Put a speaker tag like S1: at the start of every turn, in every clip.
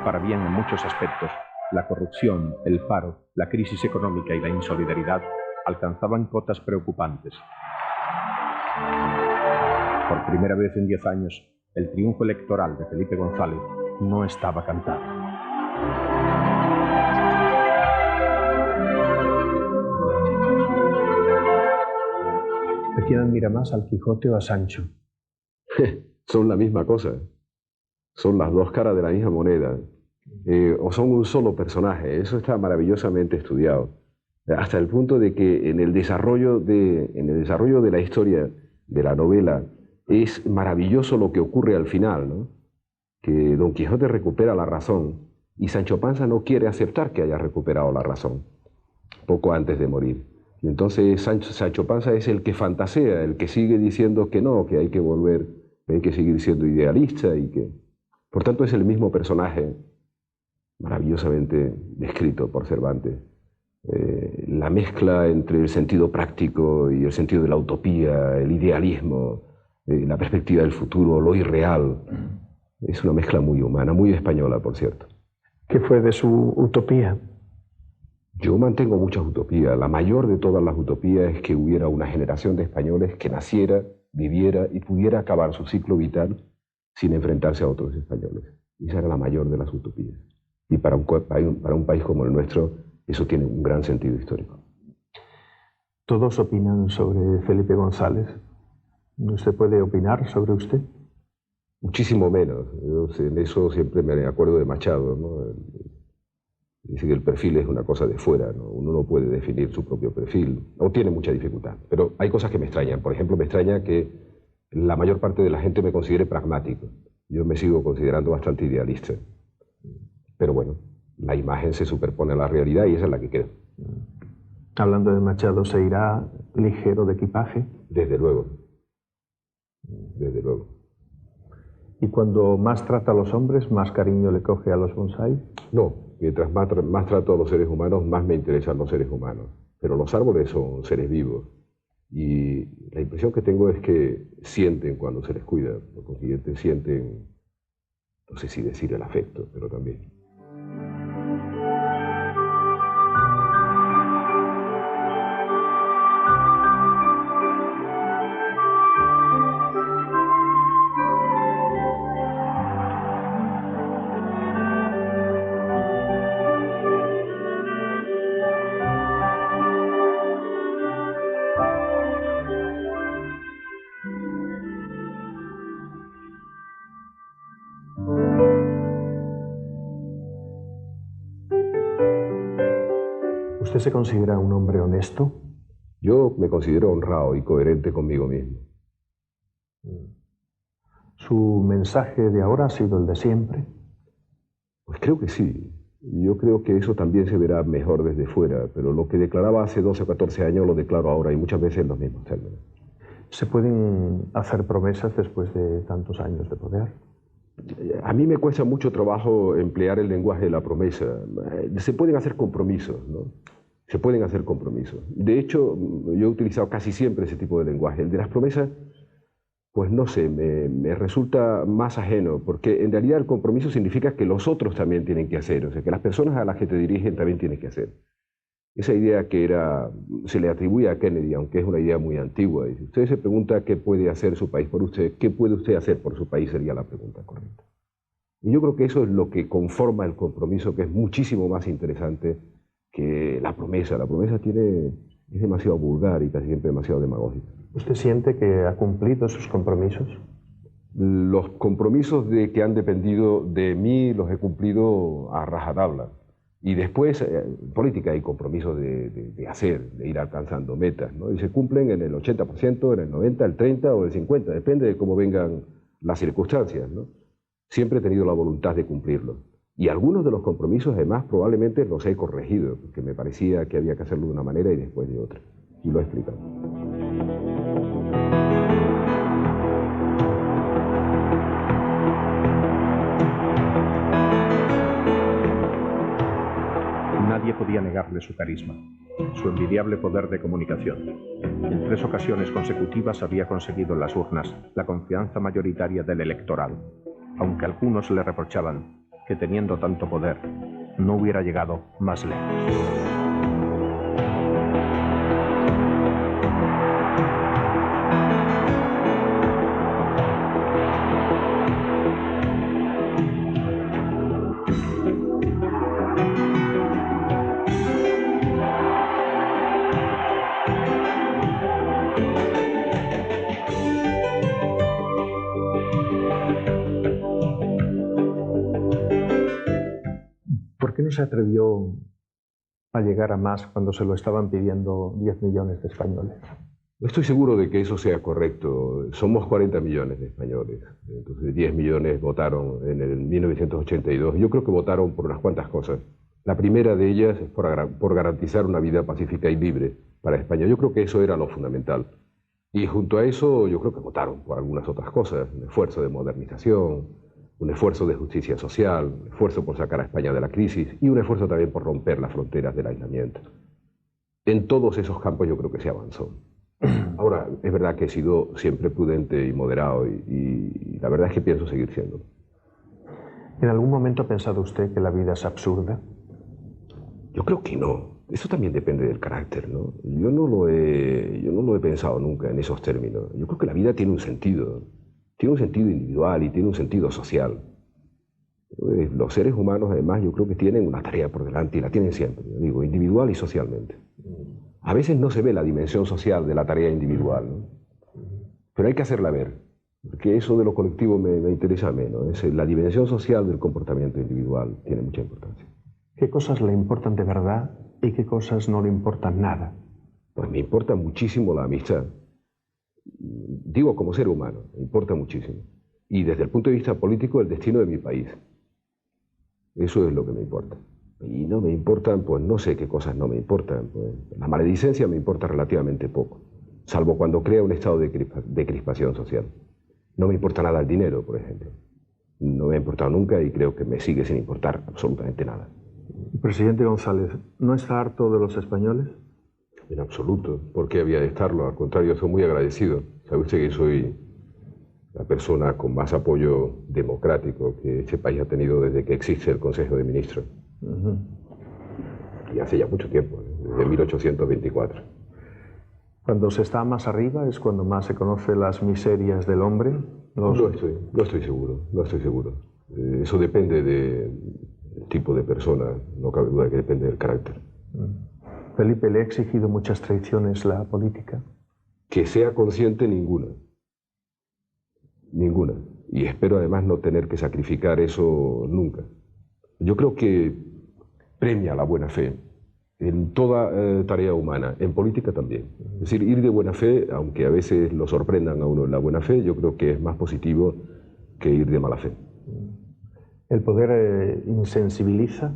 S1: para bien en muchos aspectos, la corrupción, el paro, la crisis económica y la insolidaridad alcanzaban cotas preocupantes. Por primera vez en 10 años, el triunfo electoral de Felipe González no estaba cantado.
S2: ¿A quién admira más, al Quijote o a Sancho?
S3: Son la misma cosa. Son las dos caras de la misma moneda. O son un solo personaje. Eso está maravillosamente estudiado. Hasta el punto de que en el desarrollo de la historia de la novela es maravilloso lo que ocurre al final, ¿no? Que Don Quijote recupera la razón y Sancho Panza no quiere aceptar que haya recuperado la razón poco antes de morir. Y entonces Sancho Panza es el que fantasea, el que sigue diciendo que no, que hay que volver, que hay que seguir siendo idealista y que... Por tanto, es el mismo personaje, maravillosamente descrito por Cervantes. La mezcla entre el sentido práctico y el sentido de la utopía, el idealismo, la perspectiva del futuro, lo irreal. Es una mezcla muy humana, muy española, por cierto.
S2: ¿Qué fue de su utopía?
S3: Yo mantengo muchas utopías. La mayor de todas las utopías es que hubiera una generación de españoles que naciera, viviera y pudiera acabar su ciclo vital sin enfrentarse a otros españoles. Esa era la mayor de las utopías. Y para un país como el nuestro, eso tiene un gran sentido histórico.
S2: ¿Todos opinan sobre Felipe González? ¿Usted puede opinar sobre usted?
S3: Muchísimo menos. Yo en eso siempre me acuerdo de Machado, ¿no? Dice que el perfil es una cosa de fuera, ¿no? Uno no puede definir su propio perfil, o tiene mucha dificultad. Pero hay cosas que me extrañan. Por ejemplo, me extraña que la mayor parte de la gente me considere pragmático. Yo me sigo considerando bastante idealista. Pero bueno, la imagen se superpone a la realidad y esa es la que creo.
S2: Hablando de Machado, ¿se irá ligero de equipaje?
S3: Desde luego. Desde luego.
S2: ¿Y cuando más trata a los hombres, más cariño le coge a los bonsáis?
S3: No, mientras más trato a los seres humanos, más me interesan los seres humanos. Pero los árboles son seres vivos. Y la impresión que tengo es que sienten cuando se les cuida. Por consiguiente, sienten, no sé si decir el afecto, pero también.
S2: ¿Usted se considera un hombre honesto?
S3: Yo me considero honrado y coherente conmigo mismo.
S2: ¿Su mensaje de ahora ha sido el de siempre?
S3: Pues creo que sí. Yo creo que eso también se verá mejor desde fuera, pero lo que declaraba hace 12 o 14 años lo declaro ahora y muchas veces en los mismos términos.
S2: ¿Se pueden hacer promesas después de tantos años de poder?
S3: A mí me cuesta mucho trabajo emplear el lenguaje de la promesa. Se pueden hacer compromisos, ¿no? Se pueden hacer compromisos. De hecho, yo he utilizado casi siempre ese tipo de lenguaje. El de las promesas, pues no sé, me resulta más ajeno, porque en realidad el compromiso significa que los otros también tienen que hacer, o sea, que las personas a las que te dirigen también tienen que hacer. Esa idea que se le atribuye a Kennedy, aunque es una idea muy antigua. Y si usted se pregunta qué puede hacer su país por usted, ¿qué puede usted hacer por su país? Sería la pregunta correcta. Y yo creo que eso es lo que conforma el compromiso, que es muchísimo más interesante que la promesa. La promesa es demasiado vulgar y casi siempre demasiado demagógica.
S2: ¿Usted siente que ha cumplido sus compromisos?
S3: Los compromisos que han dependido de mí los he cumplido a rajatabla. Y después, en política hay compromisos de hacer, de ir alcanzando metas, ¿no? Y se cumplen en el 80%, en el 90%, el 30% o el 50%, depende de cómo vengan las circunstancias, ¿no? Siempre he tenido la voluntad de cumplirlos. Y algunos de los compromisos, además, probablemente los he corregido, porque me parecía que había que hacerlo de una manera y después de otra. Y lo he explicado.
S1: Nadie podía negarle su carisma, su envidiable poder de comunicación. En 3 ocasiones consecutivas había conseguido en las urnas la confianza mayoritaria del electorado, aunque algunos le reprochaban que teniendo tanto poder no hubiera llegado más lejos.
S2: ¿Por qué no se atrevió a llegar a más cuando se lo estaban pidiendo 10 millones de españoles?
S3: No estoy seguro de que eso sea correcto. Somos 40 millones de españoles. Entonces 10 millones votaron en el 1982. Yo creo que votaron por unas cuantas cosas. La primera de ellas es por garantizar una vida pacífica y libre para España. Yo creo que eso era lo fundamental. Y junto a eso yo creo que votaron por algunas otras cosas. Un esfuerzo de modernización, un esfuerzo de justicia social, un esfuerzo por sacar a España de la crisis y un esfuerzo también por romper las fronteras del aislamiento. En todos esos campos yo creo que se avanzó. Ahora, es verdad que he sido siempre prudente y moderado y la verdad es que pienso seguir siendo.
S2: ¿En algún momento ha pensado usted que la vida es absurda?
S3: Yo creo que no. Eso también depende del carácter, ¿no? Yo no lo he pensado nunca en esos términos. Yo creo que la vida tiene un sentido. Tiene un sentido individual y tiene un sentido social. Los seres humanos, además, yo creo que tienen una tarea por delante y la tienen siempre, yo digo, individual y socialmente. A veces no se ve la dimensión social de la tarea individual, ¿no? Pero hay que hacerla ver, porque eso de lo colectivo me interesa menos. La dimensión social del comportamiento individual tiene mucha importancia.
S2: ¿Qué cosas le importan de verdad y qué cosas no le importan nada?
S3: Pues me importa muchísimo la amistad. Digo, como ser humano, me importa muchísimo. Y desde el punto de vista político, el destino de mi país. Eso es lo que me importa. Y no me importan, pues no sé qué cosas no me importan. Pues, la maledicencia me importa relativamente poco, salvo cuando crea un estado de crispación social. No me importa nada el dinero, por ejemplo. No me ha importado nunca y creo que me sigue sin importar absolutamente nada.
S2: Presidente González, ¿no está harto de los españoles?
S3: En absoluto. ¿Por qué había de estarlo? Al contrario, soy muy agradecido. Sabe usted que soy la persona con más apoyo democrático que este país ha tenido desde que existe el Consejo de Ministros. Y hace ya mucho tiempo, desde 1824.
S2: Cuando se está más arriba es cuando más se conocen las miserias del hombre.
S3: No estoy seguro. Eso depende del tipo de persona, no cabe duda que depende del carácter.
S2: Felipe, ¿le ha exigido muchas traiciones la política?
S3: Que sea consciente, ninguna. Ninguna. Y espero además no tener que sacrificar eso nunca. Yo creo que premia la buena fe en toda tarea humana, en política también. Es decir, ir de buena fe, aunque a veces lo sorprendan a uno en la buena fe, yo creo que es más positivo que ir de mala fe.
S2: ¿El poder insensibiliza?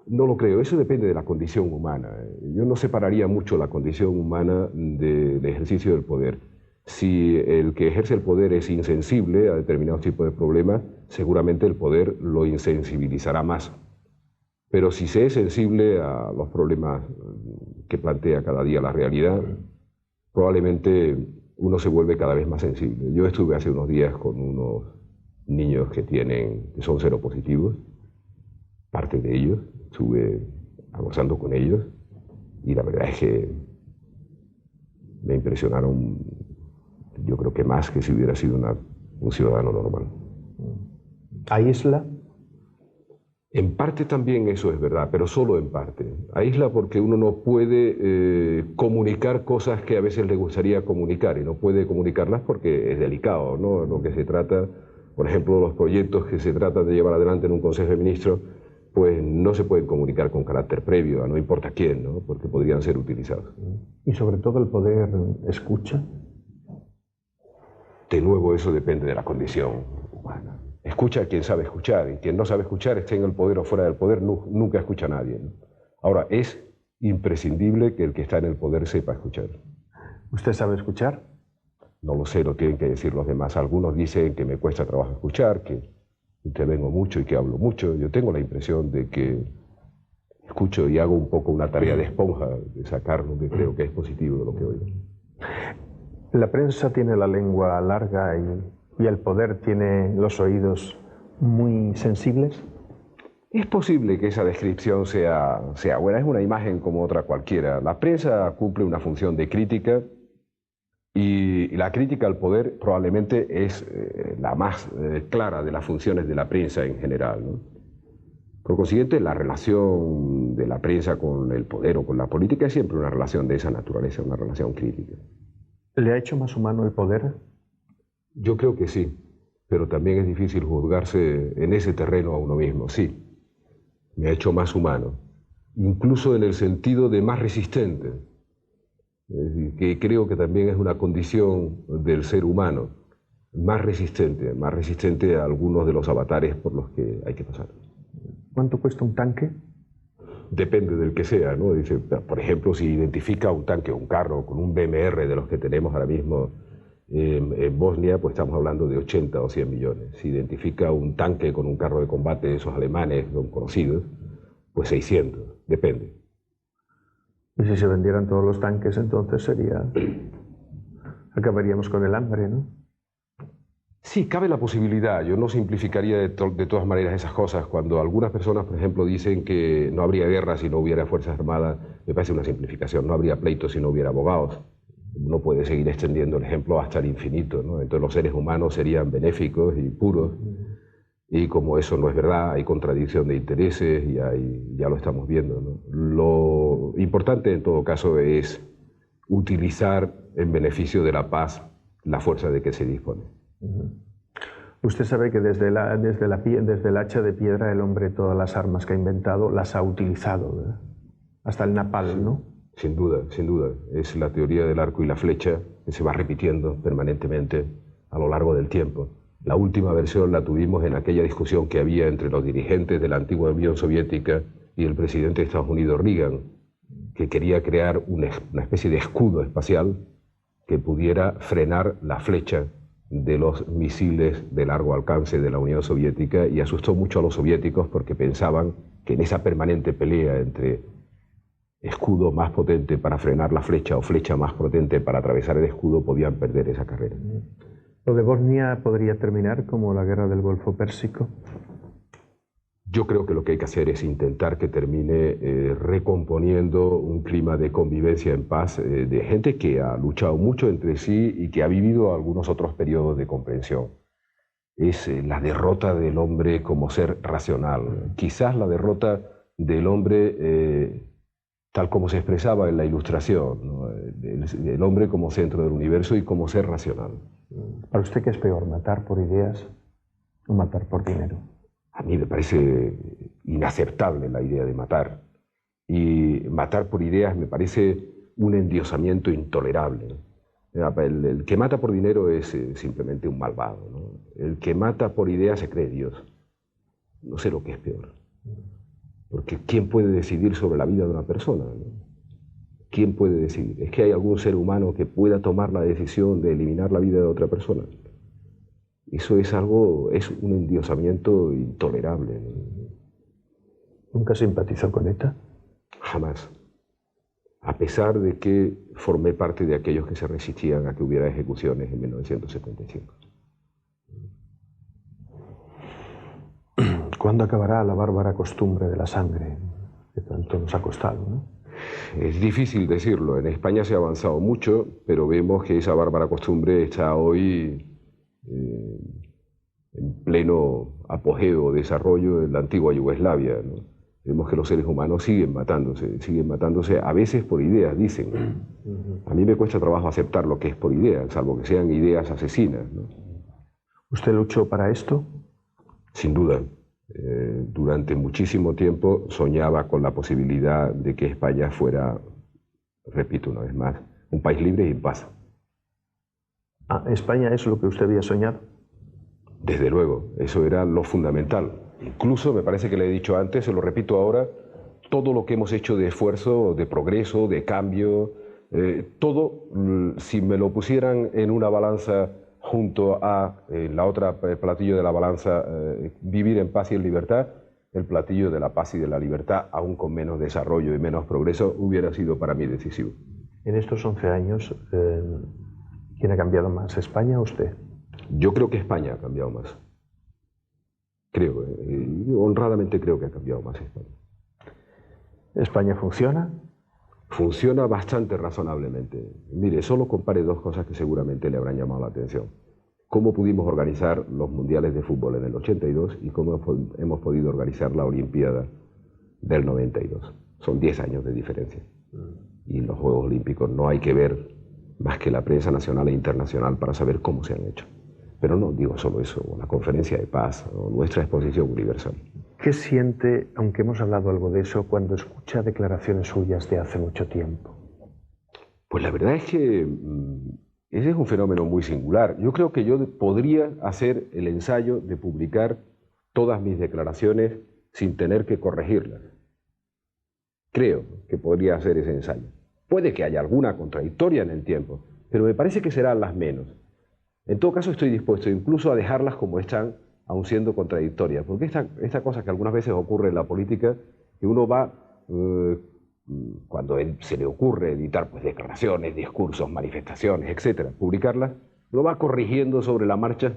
S3: No lo creo, eso depende de la condición humana. Yo no separaría mucho la condición humana del ejercicio del poder. Si el que ejerce el poder es insensible a determinados tipos de problemas, seguramente el poder lo insensibilizará más. Pero si se es sensible a los problemas que plantea cada día la realidad, probablemente uno se vuelve cada vez más sensible. Yo estuve hace unos días con unos niños que son seropositivos, parte de ellos, estuve almorzando con ellos y la verdad es que me impresionaron, yo creo que más que si hubiera sido un ciudadano normal.
S2: ¿Aísla?
S3: En parte también eso es verdad, pero solo en parte. Aísla porque uno no puede comunicar cosas que a veces le gustaría comunicar y no puede comunicarlas porque es delicado, ¿no? Lo que se trata, por ejemplo, los proyectos que se trata de llevar adelante en un Consejo de Ministros, pues no se pueden comunicar con carácter previo a no importa quién, ¿no? Porque podrían ser utilizados.
S2: Y sobre todo el poder escucha.
S3: De nuevo, eso depende de la condición humana. Escucha a quien sabe escuchar, y quien no sabe escuchar, esté en el poder o fuera del poder, nunca escucha a nadie, ¿no? Ahora, es imprescindible que el que está en el poder sepa escuchar.
S2: ¿Usted sabe escuchar?
S3: No lo sé, lo tienen que decir los demás. Algunos dicen que me cuesta trabajo escuchar, que intervengo mucho y que hablo mucho. Yo tengo la impresión de que escucho y hago un poco una tarea de esponja, de sacar lo que creo que es positivo de lo que oigo.
S2: La prensa tiene la lengua larga y el poder tiene los oídos muy sensibles.
S3: Es posible que esa descripción sea buena, es una imagen como otra cualquiera. La prensa cumple una función de crítica y la crítica al poder probablemente es la más clara de las funciones de la prensa en general, ¿no? Por consiguiente, la relación de la prensa con el poder o con la política es siempre una relación de esa naturaleza, una relación crítica.
S2: ¿Le ha hecho más humano el poder?
S3: Yo creo que sí, pero también es difícil juzgarse en ese terreno a uno mismo, sí. Me ha hecho más humano, incluso en el sentido de más resistente, es decir, que creo que también es una condición del ser humano, más resistente a algunos de los avatares por los que hay que pasar.
S2: ¿Cuánto cuesta un tanque?
S3: Depende del que sea, ¿no? Dice, por ejemplo, si identifica un tanque o un carro con un BMR de los que tenemos ahora mismo en Bosnia, pues estamos hablando de 80 o 100 millones. Si identifica un tanque con un carro de combate de esos alemanes son conocidos, pues 600, depende.
S2: Y si se vendieran todos los tanques, entonces sería... acabaríamos con el hambre, ¿no?
S3: Sí, cabe la posibilidad. Yo no simplificaría de todas maneras esas cosas. Cuando algunas personas, por ejemplo, dicen que no habría guerra si no hubiera Fuerzas Armadas, me parece una simplificación. No habría pleitos si no hubiera abogados. Uno puede seguir extendiendo el ejemplo hasta el infinito, ¿no? Entonces los seres humanos serían benéficos y puros, y como eso no es verdad, hay contradicción de intereses y ya lo estamos viendo, ¿no? Lo importante en todo caso es utilizar en beneficio de la paz la fuerza de que se dispone.
S2: Usted sabe que desde el hacha de piedra el hombre todas las armas que ha inventado las ha utilizado, ¿verdad? Hasta el napalm, ¿no?
S3: Sin duda, sin duda. Es la teoría del arco y la flecha que se va repitiendo permanentemente a lo largo del tiempo. La última versión la tuvimos en aquella discusión que había entre los dirigentes de la antigua Unión Soviética y el presidente de Estados Unidos, Reagan, que quería crear una especie de escudo espacial que pudiera frenar la flecha de los misiles de largo alcance de la Unión Soviética, y asustó mucho a los soviéticos porque pensaban que en esa permanente pelea entre escudo más potente para frenar la flecha o flecha más potente para atravesar el escudo podían perder esa carrera.
S2: ¿Lo de Bosnia podría terminar como la guerra del Golfo Pérsico?
S3: Yo creo que lo que hay que hacer es intentar que termine recomponiendo un clima de convivencia en paz de gente que ha luchado mucho entre sí y que ha vivido algunos otros periodos de comprensión. Es la derrota del hombre como ser racional, quizás la derrota del hombre tal como se expresaba en la Ilustración, ¿no? El hombre como centro del universo y como ser racional.
S2: ¿Para usted qué es peor, matar por ideas o matar por dinero?
S3: A mí me parece inaceptable la idea de matar. Y matar por ideas me parece un endiosamiento intolerable. El que mata por dinero es simplemente un malvado, ¿no? El que mata por ideas se cree Dios. No sé lo que es peor. Porque ¿quién puede decidir sobre la vida de una persona, ¿no? ¿Quién puede decidir? ¿Es que hay algún ser humano que pueda tomar la decisión de eliminar la vida de otra persona? Eso es un endiosamiento intolerable, ¿no?
S2: ¿Nunca simpatizó con ETA?
S3: Jamás. A pesar de que formé parte de aquellos que se resistían a que hubiera ejecuciones en 1975.
S2: ¿Cuándo acabará la bárbara costumbre de la sangre que tanto nos ha costado, ¿no?
S3: Es difícil decirlo. En España se ha avanzado mucho, pero vemos que esa bárbara costumbre está hoy en pleno apogeo, desarrollo en la antigua Yugoslavia, ¿no? Vemos que los seres humanos siguen matándose a veces por ideas, dicen. A mí me cuesta trabajo aceptar lo que es por ideas, salvo que sean ideas asesinas, ¿no?
S2: ¿Usted luchó para esto?
S3: Sin duda. Durante muchísimo tiempo soñaba con la posibilidad de que España fuera, repito una vez más, un país libre y en paz.
S2: ¿España es lo que usted había soñado?
S3: Desde luego, eso era lo fundamental. Incluso, me parece que le he dicho antes, se lo repito ahora, todo lo que hemos hecho de esfuerzo, de progreso, de cambio, todo, si me lo pusieran en una balanza junto a la otra platillo de la balanza, vivir en paz y en libertad, el platillo de la paz y de la libertad, aún con menos desarrollo y menos progreso, hubiera sido para mí decisivo.
S2: En estos 11 años, ¿quién ha cambiado más, España o usted?
S3: Yo creo que España ha cambiado más. Creo, honradamente creo que ha cambiado más España.
S2: ¿España funciona?
S3: Funciona bastante razonablemente. Mire, solo compare dos cosas que seguramente le habrán llamado la atención. Cómo pudimos organizar los mundiales de fútbol en el 82 y cómo hemos podido organizar la Olimpiada del 92. Son 10 años de diferencia. Y los Juegos Olímpicos no hay que ver más que la prensa nacional e internacional para saber cómo se han hecho. Pero no digo solo eso, o la Conferencia de Paz, o nuestra exposición universal.
S2: ¿Qué siente, aunque hemos hablado algo de eso, cuando escucha declaraciones suyas de hace mucho tiempo?
S3: Pues la verdad es que ese es un fenómeno muy singular. Yo creo que yo podría hacer el ensayo de publicar todas mis declaraciones sin tener que corregirlas. Creo que podría hacer ese ensayo. Puede que haya alguna contradictoria en el tiempo, pero me parece que serán las menos. En todo caso, estoy dispuesto incluso a dejarlas como están, aun siendo contradictorias, porque esta cosa que algunas veces ocurre en la política, que uno va, cuando se le ocurre editar pues, declaraciones, discursos, manifestaciones, etcétera, publicarlas, lo va corrigiendo sobre la marcha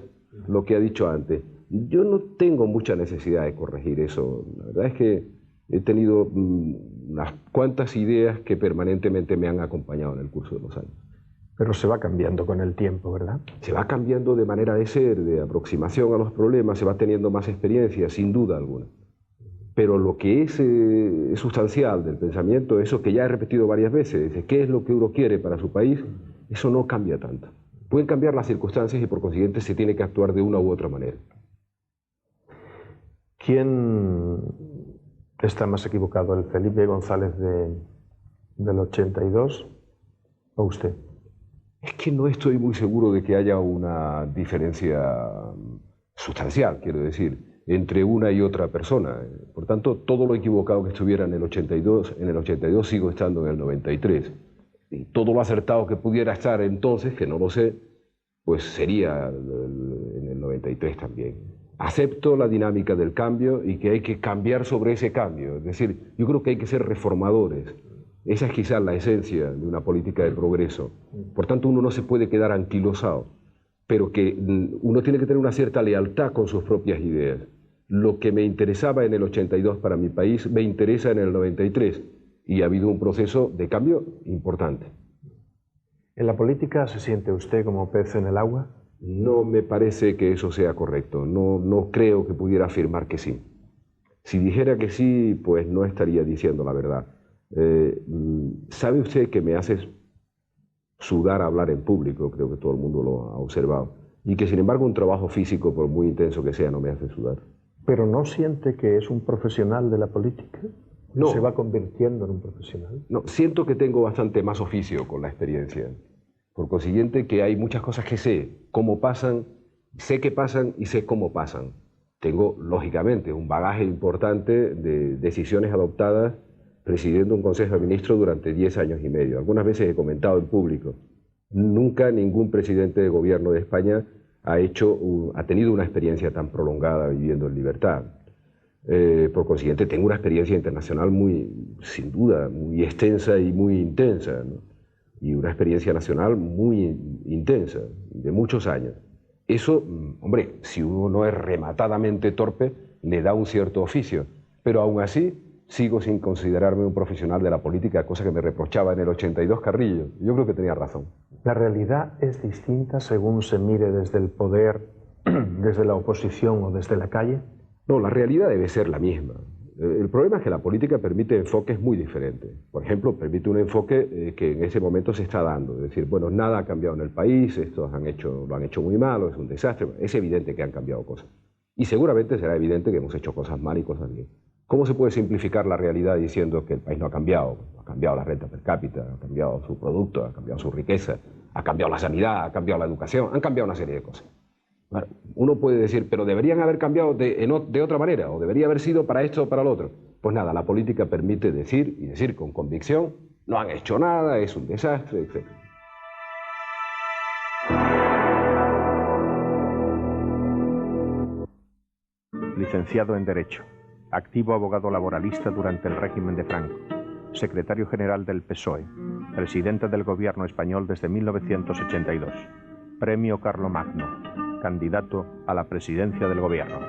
S3: lo que ha dicho antes. Yo no tengo mucha necesidad de corregir eso. La verdad es que he tenido unas cuantas ideas que permanentemente me han acompañado en el curso de los años.
S2: Pero se va cambiando con el tiempo, ¿verdad?
S3: Se va cambiando de manera de ser, de aproximación a los problemas, se va teniendo más experiencia, sin duda alguna. Pero lo que es sustancial del pensamiento, eso que ya he repetido varias veces, de qué es lo que uno quiere para su país, eso no cambia tanto. Pueden cambiar las circunstancias y por consiguiente se tiene que actuar de una u otra manera.
S2: ¿Quién está más equivocado, el Felipe González del 82 o usted?
S3: Es que no estoy muy seguro de que haya una diferencia sustancial, quiero decir, entre una y otra persona. Por tanto, todo lo equivocado que estuviera en el 82 sigo estando en el 93. Y todo lo acertado que pudiera estar entonces, que no lo sé, pues sería en el 93 también. Acepto la dinámica del cambio y que hay que cambiar sobre ese cambio. Es decir, yo creo que hay que ser reformadores. Esa es quizás la esencia de una política de progreso. Por tanto, uno no se puede quedar anquilosado, pero que uno tiene que tener una cierta lealtad con sus propias ideas. Lo que me interesaba en el 82 para mi país me interesa en el 93 y ha habido un proceso de cambio importante.
S2: ¿En la política se siente usted como pez en el agua?
S3: No me parece que eso sea correcto. No creo que pudiera afirmar que sí. Si dijera que sí, pues no estaría diciendo la verdad. ¿Sabe usted que me hace sudar hablar en público? Creo que todo el mundo lo ha observado. Y que sin embargo un trabajo físico, por muy intenso que sea, no me hace sudar.
S2: ¿Pero no siente que es un profesional de la política?
S3: No.
S2: ¿Se va convirtiendo en un profesional?
S3: No, siento que tengo bastante más oficio con la experiencia. Por consiguiente, que hay muchas cosas que sé cómo pasan, sé que pasan y sé cómo pasan. Tengo, lógicamente, un bagaje importante de decisiones adoptadas presidiendo un Consejo de Ministros durante 10 años y medio. Algunas veces he comentado en público. Nunca ningún presidente de gobierno de España ha tenido una experiencia tan prolongada viviendo en libertad. Por consiguiente, tengo una experiencia internacional sin duda, muy extensa y muy intensa, ¿no? Y una experiencia nacional muy intensa, de muchos años. Eso, hombre, si uno no es rematadamente torpe, le da un cierto oficio, pero aún así sigo sin considerarme un profesional de la política, cosa que me reprochaba en el 82 Carrillo. Yo creo que tenía razón.
S2: ¿La realidad es distinta según se mire desde el poder, desde la oposición o desde la calle?
S3: No, la realidad debe ser la misma. El problema es que la política permite enfoques muy diferentes. Por ejemplo, permite un enfoque que en ese momento se está dando. Es decir, bueno, nada ha cambiado en el país, estos lo han hecho muy mal, es un desastre. Es evidente que han cambiado cosas. Y seguramente será evidente que hemos hecho cosas mal y cosas bien. ¿Cómo se puede simplificar la realidad diciendo que el país no ha cambiado? Ha cambiado la renta per cápita, ha cambiado su producto, ha cambiado su riqueza, ha cambiado la sanidad, ha cambiado la educación, han cambiado una serie de cosas. Bueno, uno puede decir, pero deberían haber cambiado de otra manera, o debería haber sido para esto o para lo otro. Pues nada, la política permite decir, y decir con convicción, no han hecho nada, es un desastre, etc.
S1: Licenciado en Derecho, activo abogado laboralista durante el régimen de Franco, secretario general del PSOE, presidente del gobierno español desde 1982, premio Carlomagno, candidato a la presidencia del gobierno.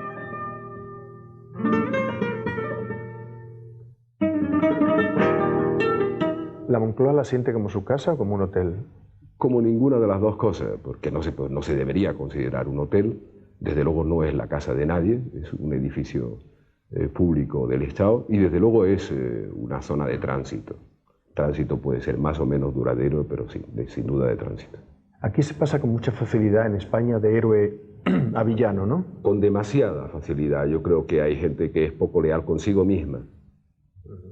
S2: ¿La Moncloa la siente como su casa o como un hotel?
S3: Como ninguna de las dos cosas, porque no se debería considerar un hotel. Desde luego no es la casa de nadie, es un edificio público del Estado y desde luego es una zona de tránsito. Tránsito puede ser más o menos duradero, pero sí, sin duda de tránsito.
S2: Aquí se pasa con mucha facilidad en España de héroe a villano, ¿no?
S3: Con demasiada facilidad. Yo creo que hay gente que es poco leal consigo misma.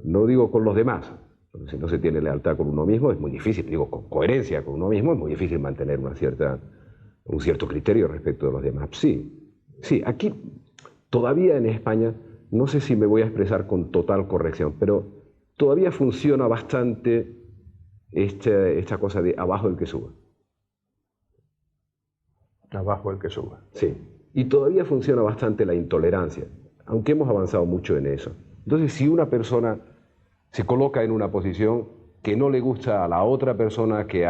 S3: No digo con los demás, porque si no se tiene lealtad con uno mismo es muy difícil. Digo, con coherencia con uno mismo es muy difícil mantener un cierto criterio respecto de los demás. Sí, sí, aquí todavía en España, no sé si me voy a expresar con total corrección, pero todavía funciona bastante esta cosa de abajo el que suba.
S2: Abajo el que suba.
S3: Sí, y todavía funciona bastante la intolerancia, aunque hemos avanzado mucho en eso. Entonces, si una persona se coloca en una posición que no le gusta a la otra persona que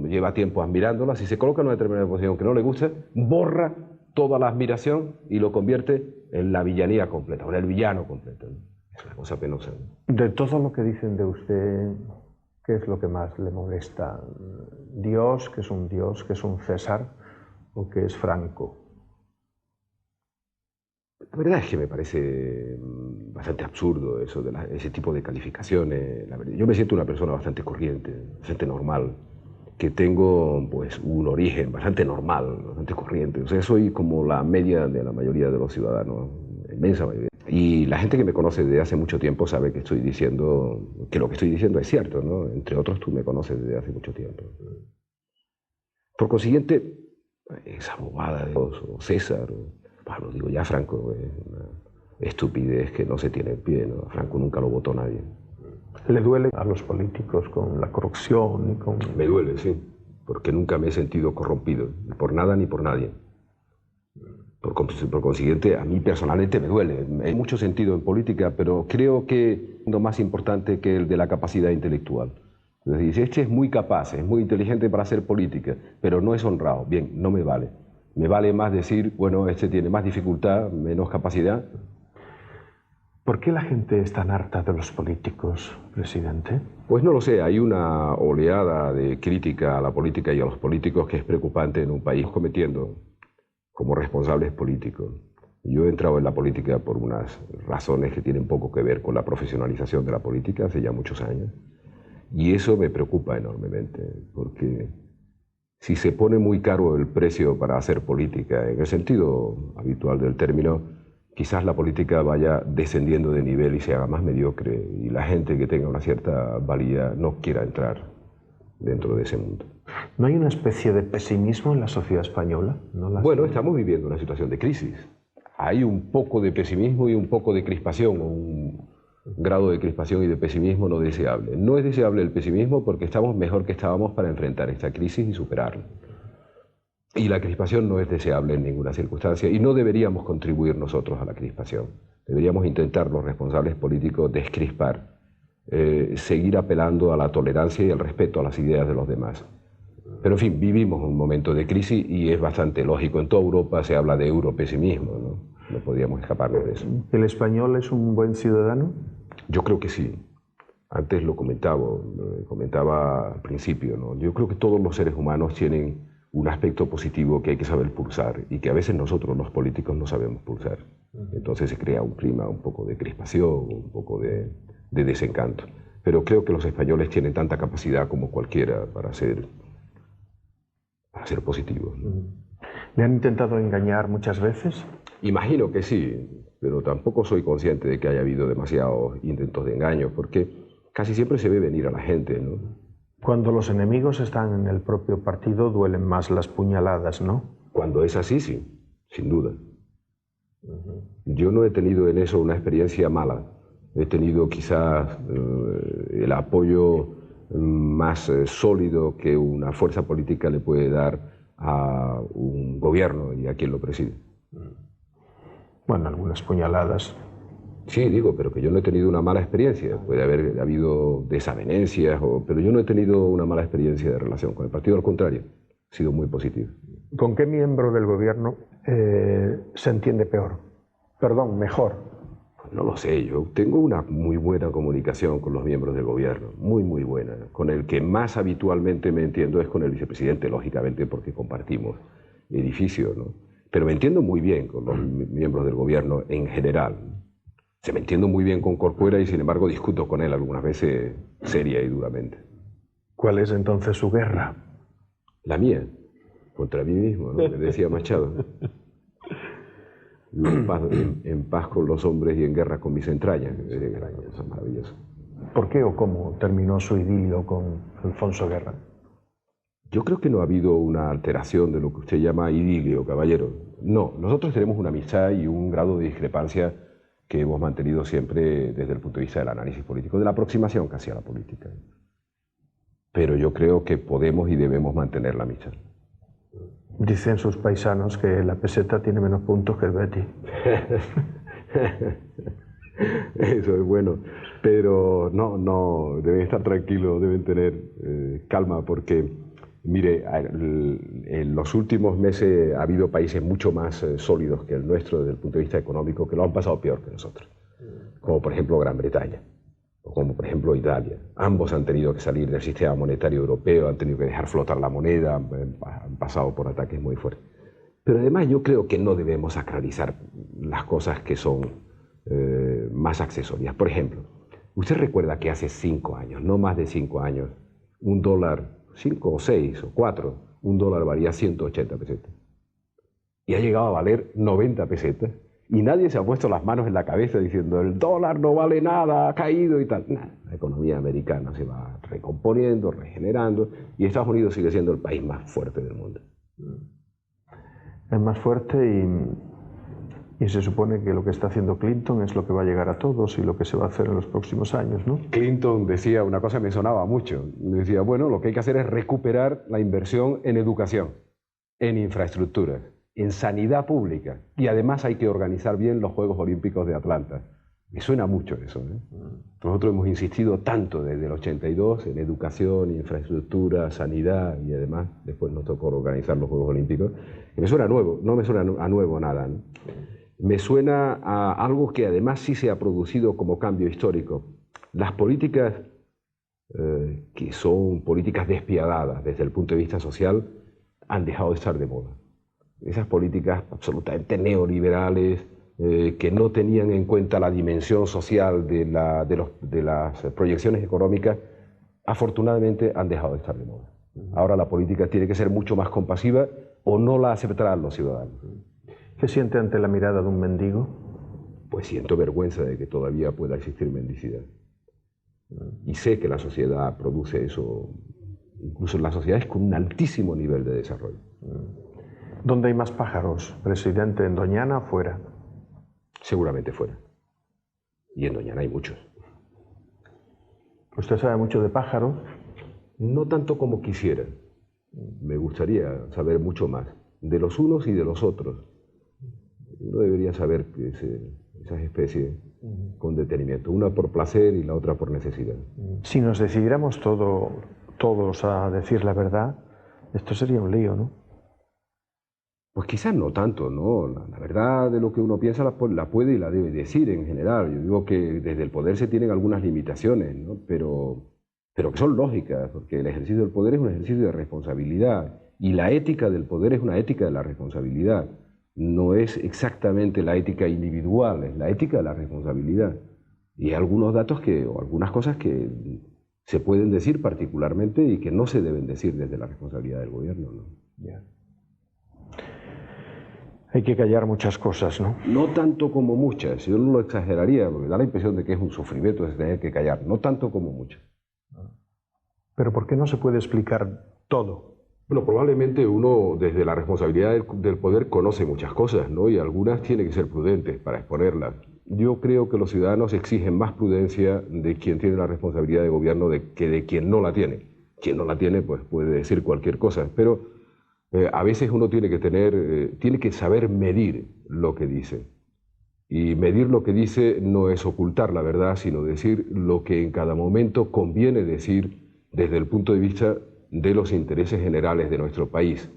S3: lleva tiempo admirándola, si se coloca en una determinada posición que no le gusta, borra toda la admiración y lo convierte en la villanía completa, o en el villano completo. Es una cosa penosa.
S2: De todo lo que dicen de usted, ¿qué es lo que más le molesta? ¿Dios, que es un César, o que es Franco?
S3: La verdad es que me parece bastante absurdo eso ese tipo de calificaciones. Yo me siento una persona bastante corriente, bastante normal, que tengo pues un origen bastante normal, bastante corriente. O sea, soy como la media de la mayoría de los ciudadanos, inmensa mayoría. Y la gente que me conoce desde hace mucho tiempo sabe que estoy diciendo que lo que estoy diciendo es cierto, ¿no? Entre otros, tú me conoces desde hace mucho tiempo. Por consiguiente, esa bobada de Dios, o César, lo digo ya, Franco, es una estupidez que no se tiene en pie, ¿no? A Franco nunca lo votó nadie.
S2: ¿Le duele a los políticos con la corrupción y con...?
S3: Me duele, sí, porque nunca me he sentido corrompido, ni por nada ni por nadie. Por consiguiente, a mí personalmente me duele. Hay mucho sentido en política, pero creo que es más importante que el de la capacidad intelectual. Es decir, este es muy capaz, es muy inteligente para hacer política, pero no es honrado. Bien, no me vale. Me vale más decir, bueno, este tiene más dificultad, menos capacidad.
S2: ¿Por qué la gente es tan harta de los políticos, presidente?
S3: Pues no lo sé, hay una oleada de crítica a la política y a los políticos que es preocupante en un país cometiendo como responsables políticos. Yo he entrado en la política por unas razones que tienen poco que ver con la profesionalización de la política hace ya muchos años. Y eso me preocupa enormemente, porque si se pone muy caro el precio para hacer política, en el sentido habitual del término, quizás la política vaya descendiendo de nivel y se haga más mediocre, y la gente que tenga una cierta valía no quiera entrar dentro de ese mundo.
S2: ¿No hay una especie de pesimismo en la sociedad española?
S3: Bueno, estamos viviendo una situación de crisis. Hay un poco de pesimismo y un poco de crispación, o un grado de crispación y de pesimismo no deseable. No es deseable el pesimismo porque estamos mejor que estábamos para enfrentar esta crisis y superarla. Y la crispación no es deseable en ninguna circunstancia y no deberíamos contribuir nosotros a la crispación. Deberíamos intentar los responsables políticos descrispar, seguir apelando a la tolerancia y al respeto a las ideas de los demás. Pero en fin, vivimos un momento de crisis y es bastante lógico. En toda Europa se habla de europesimismo, ¿no? No podríamos escaparnos de eso.
S2: ¿El español es un buen ciudadano?
S3: Yo creo que sí. Antes lo comentaba al principio, ¿no? Yo creo que todos los seres humanos tienen un aspecto positivo que hay que saber pulsar y que a veces nosotros los políticos no sabemos pulsar. Entonces se crea un clima un poco de crispación, un poco de desencanto. Pero creo que los españoles tienen tanta capacidad como cualquiera para ser positivos.
S2: ¿Le han intentado engañar muchas veces?
S3: Imagino que sí, pero tampoco soy consciente de que haya habido demasiados intentos de engaño, porque casi siempre se ve venir a la gente, ¿no?
S2: Cuando los enemigos están en el propio partido duelen más las puñaladas, ¿no?
S3: Cuando es así, sí, sin duda. Yo no he tenido en eso una experiencia mala. He tenido quizás el apoyo más sólido que una fuerza política le puede dar a un gobierno y a quien lo preside.
S2: Bueno, algunas puñaladas.
S3: Sí, digo, pero que yo no he tenido una mala experiencia. Puede haber habido desavenencias, pero yo no he tenido una mala experiencia de relación con el partido, al contrario, ha sido muy positivo.
S2: ¿Con qué miembro del gobierno se entiende peor? Perdón, mejor.
S3: No lo sé, yo tengo una muy buena comunicación con los miembros del gobierno, muy, muy buena. Con el que más habitualmente me entiendo es con el vicepresidente, lógicamente, porque compartimos edificio, ¿no? Pero me entiendo muy bien con los miembros del gobierno en general. Se me entiendo muy bien con Corcuera y, sin embargo, discuto con él algunas veces seria y duramente.
S2: ¿Cuál es entonces su guerra?
S3: La mía, contra mí mismo, ¿no? Me decía Machado. En paz con los hombres y en guerra con mis entrañas. Eso es maravilloso.
S2: ¿Por qué o cómo terminó su idilio con Alfonso Guerra?
S3: Yo creo que no ha habido una alteración de lo que usted llama idilio, caballero. No, nosotros tenemos una amistad y un grado de discrepancia que hemos mantenido siempre desde el punto de vista del análisis político, de la aproximación casi a la política. Pero yo creo que podemos y debemos mantener la amistad.
S2: Dicen sus paisanos que la peseta tiene menos puntos que el Betis.
S3: Eso es bueno, pero no, deben estar tranquilos, deben tener calma, porque, mire, en los últimos meses ha habido países mucho más sólidos que el nuestro desde el punto de vista económico que lo han pasado peor que nosotros, como por ejemplo Gran Bretaña, o como por ejemplo Italia. Ambos han tenido que salir del sistema monetario europeo, han tenido que dejar flotar la moneda, han pasado por ataques muy fuertes. Pero además yo creo que no debemos sacralizar las cosas que son más accesorias. Por ejemplo, usted recuerda que hace 5 años, no más de 5 años, un dólar, 5 o 6 o 4, un dólar valía 180 pesetas. Y ha llegado a valer 90 pesetas. Y nadie se ha puesto las manos en la cabeza diciendo el dólar no vale nada, ha caído y tal. Nah, la economía americana se va recomponiendo, regenerando, y Estados Unidos sigue siendo el país más fuerte del mundo.
S2: Es más fuerte y se supone que lo que está haciendo Clinton es lo que va a llegar a todos y lo que se va a hacer en los próximos años, ¿no?
S3: Clinton decía una cosa que me sonaba mucho. Decía, bueno, lo que hay que hacer es recuperar la inversión en educación, en infraestructuras, en sanidad pública, y además hay que organizar bien los Juegos Olímpicos de Atlanta. Me suena mucho eso, ¿eh? Nosotros hemos insistido tanto desde el 82 en educación, infraestructura, sanidad, y además después nos tocó organizar los Juegos Olímpicos, que me suena nuevo, no me suena a nuevo nada, ¿no? Me suena a algo que además sí se ha producido como cambio histórico. Las políticas que son políticas despiadadas desde el punto de vista social han dejado de estar de moda. Esas políticas absolutamente neoliberales que no tenían en cuenta la dimensión social de las proyecciones económicas, afortunadamente han dejado de estar de moda. Ahora la política tiene que ser mucho más compasiva o no la aceptarán los ciudadanos.
S2: ¿Qué siente ante la mirada de un mendigo?
S3: Pues siento vergüenza de que todavía pueda existir mendicidad. Y sé que la sociedad produce eso, incluso en las sociedades con un altísimo nivel de desarrollo.
S2: ¿Dónde hay más pájaros? ¿Presidente, en Doñana o fuera?
S3: Seguramente fuera. Y en Doñana hay muchos.
S2: ¿Usted sabe mucho de pájaros?
S3: No tanto como quisiera. Me gustaría saber mucho más de los unos y de los otros. Uno debería saber esas especies con detenimiento, una por placer y la otra por necesidad.
S2: Si nos decidiéramos todos a decir la verdad, esto sería un lío, ¿no?
S3: Pues quizás no tanto, ¿no? La verdad de lo que uno piensa la puede y la debe decir en general. Yo digo que desde el poder se tienen algunas limitaciones, ¿no? Pero que son lógicas, porque el ejercicio del poder es un ejercicio de responsabilidad y la ética del poder es una ética de la responsabilidad. No es exactamente la ética individual, es la ética de la responsabilidad. Y hay algunos datos o algunas cosas que se pueden decir particularmente y que no se deben decir desde la responsabilidad del gobierno, ¿no?
S2: Yeah. Hay que callar muchas cosas, ¿no?
S3: No tanto como muchas, yo no lo exageraría, porque da la impresión de que es un sufrimiento de tener que callar, no tanto como muchas.
S2: ¿Pero por qué no se puede explicar todo?
S3: Bueno, probablemente uno desde la responsabilidad del poder conoce muchas cosas, ¿no? Y algunas tiene que ser prudentes para exponerlas. Yo creo que los ciudadanos exigen más prudencia de quien tiene la responsabilidad de gobierno que de quien no la tiene. Quien no la tiene, pues puede decir cualquier cosa, pero a veces uno tiene que saber medir lo que dice. Y medir lo que dice no es ocultar la verdad, sino decir lo que en cada momento conviene decir desde el punto de vista de los intereses generales de nuestro país.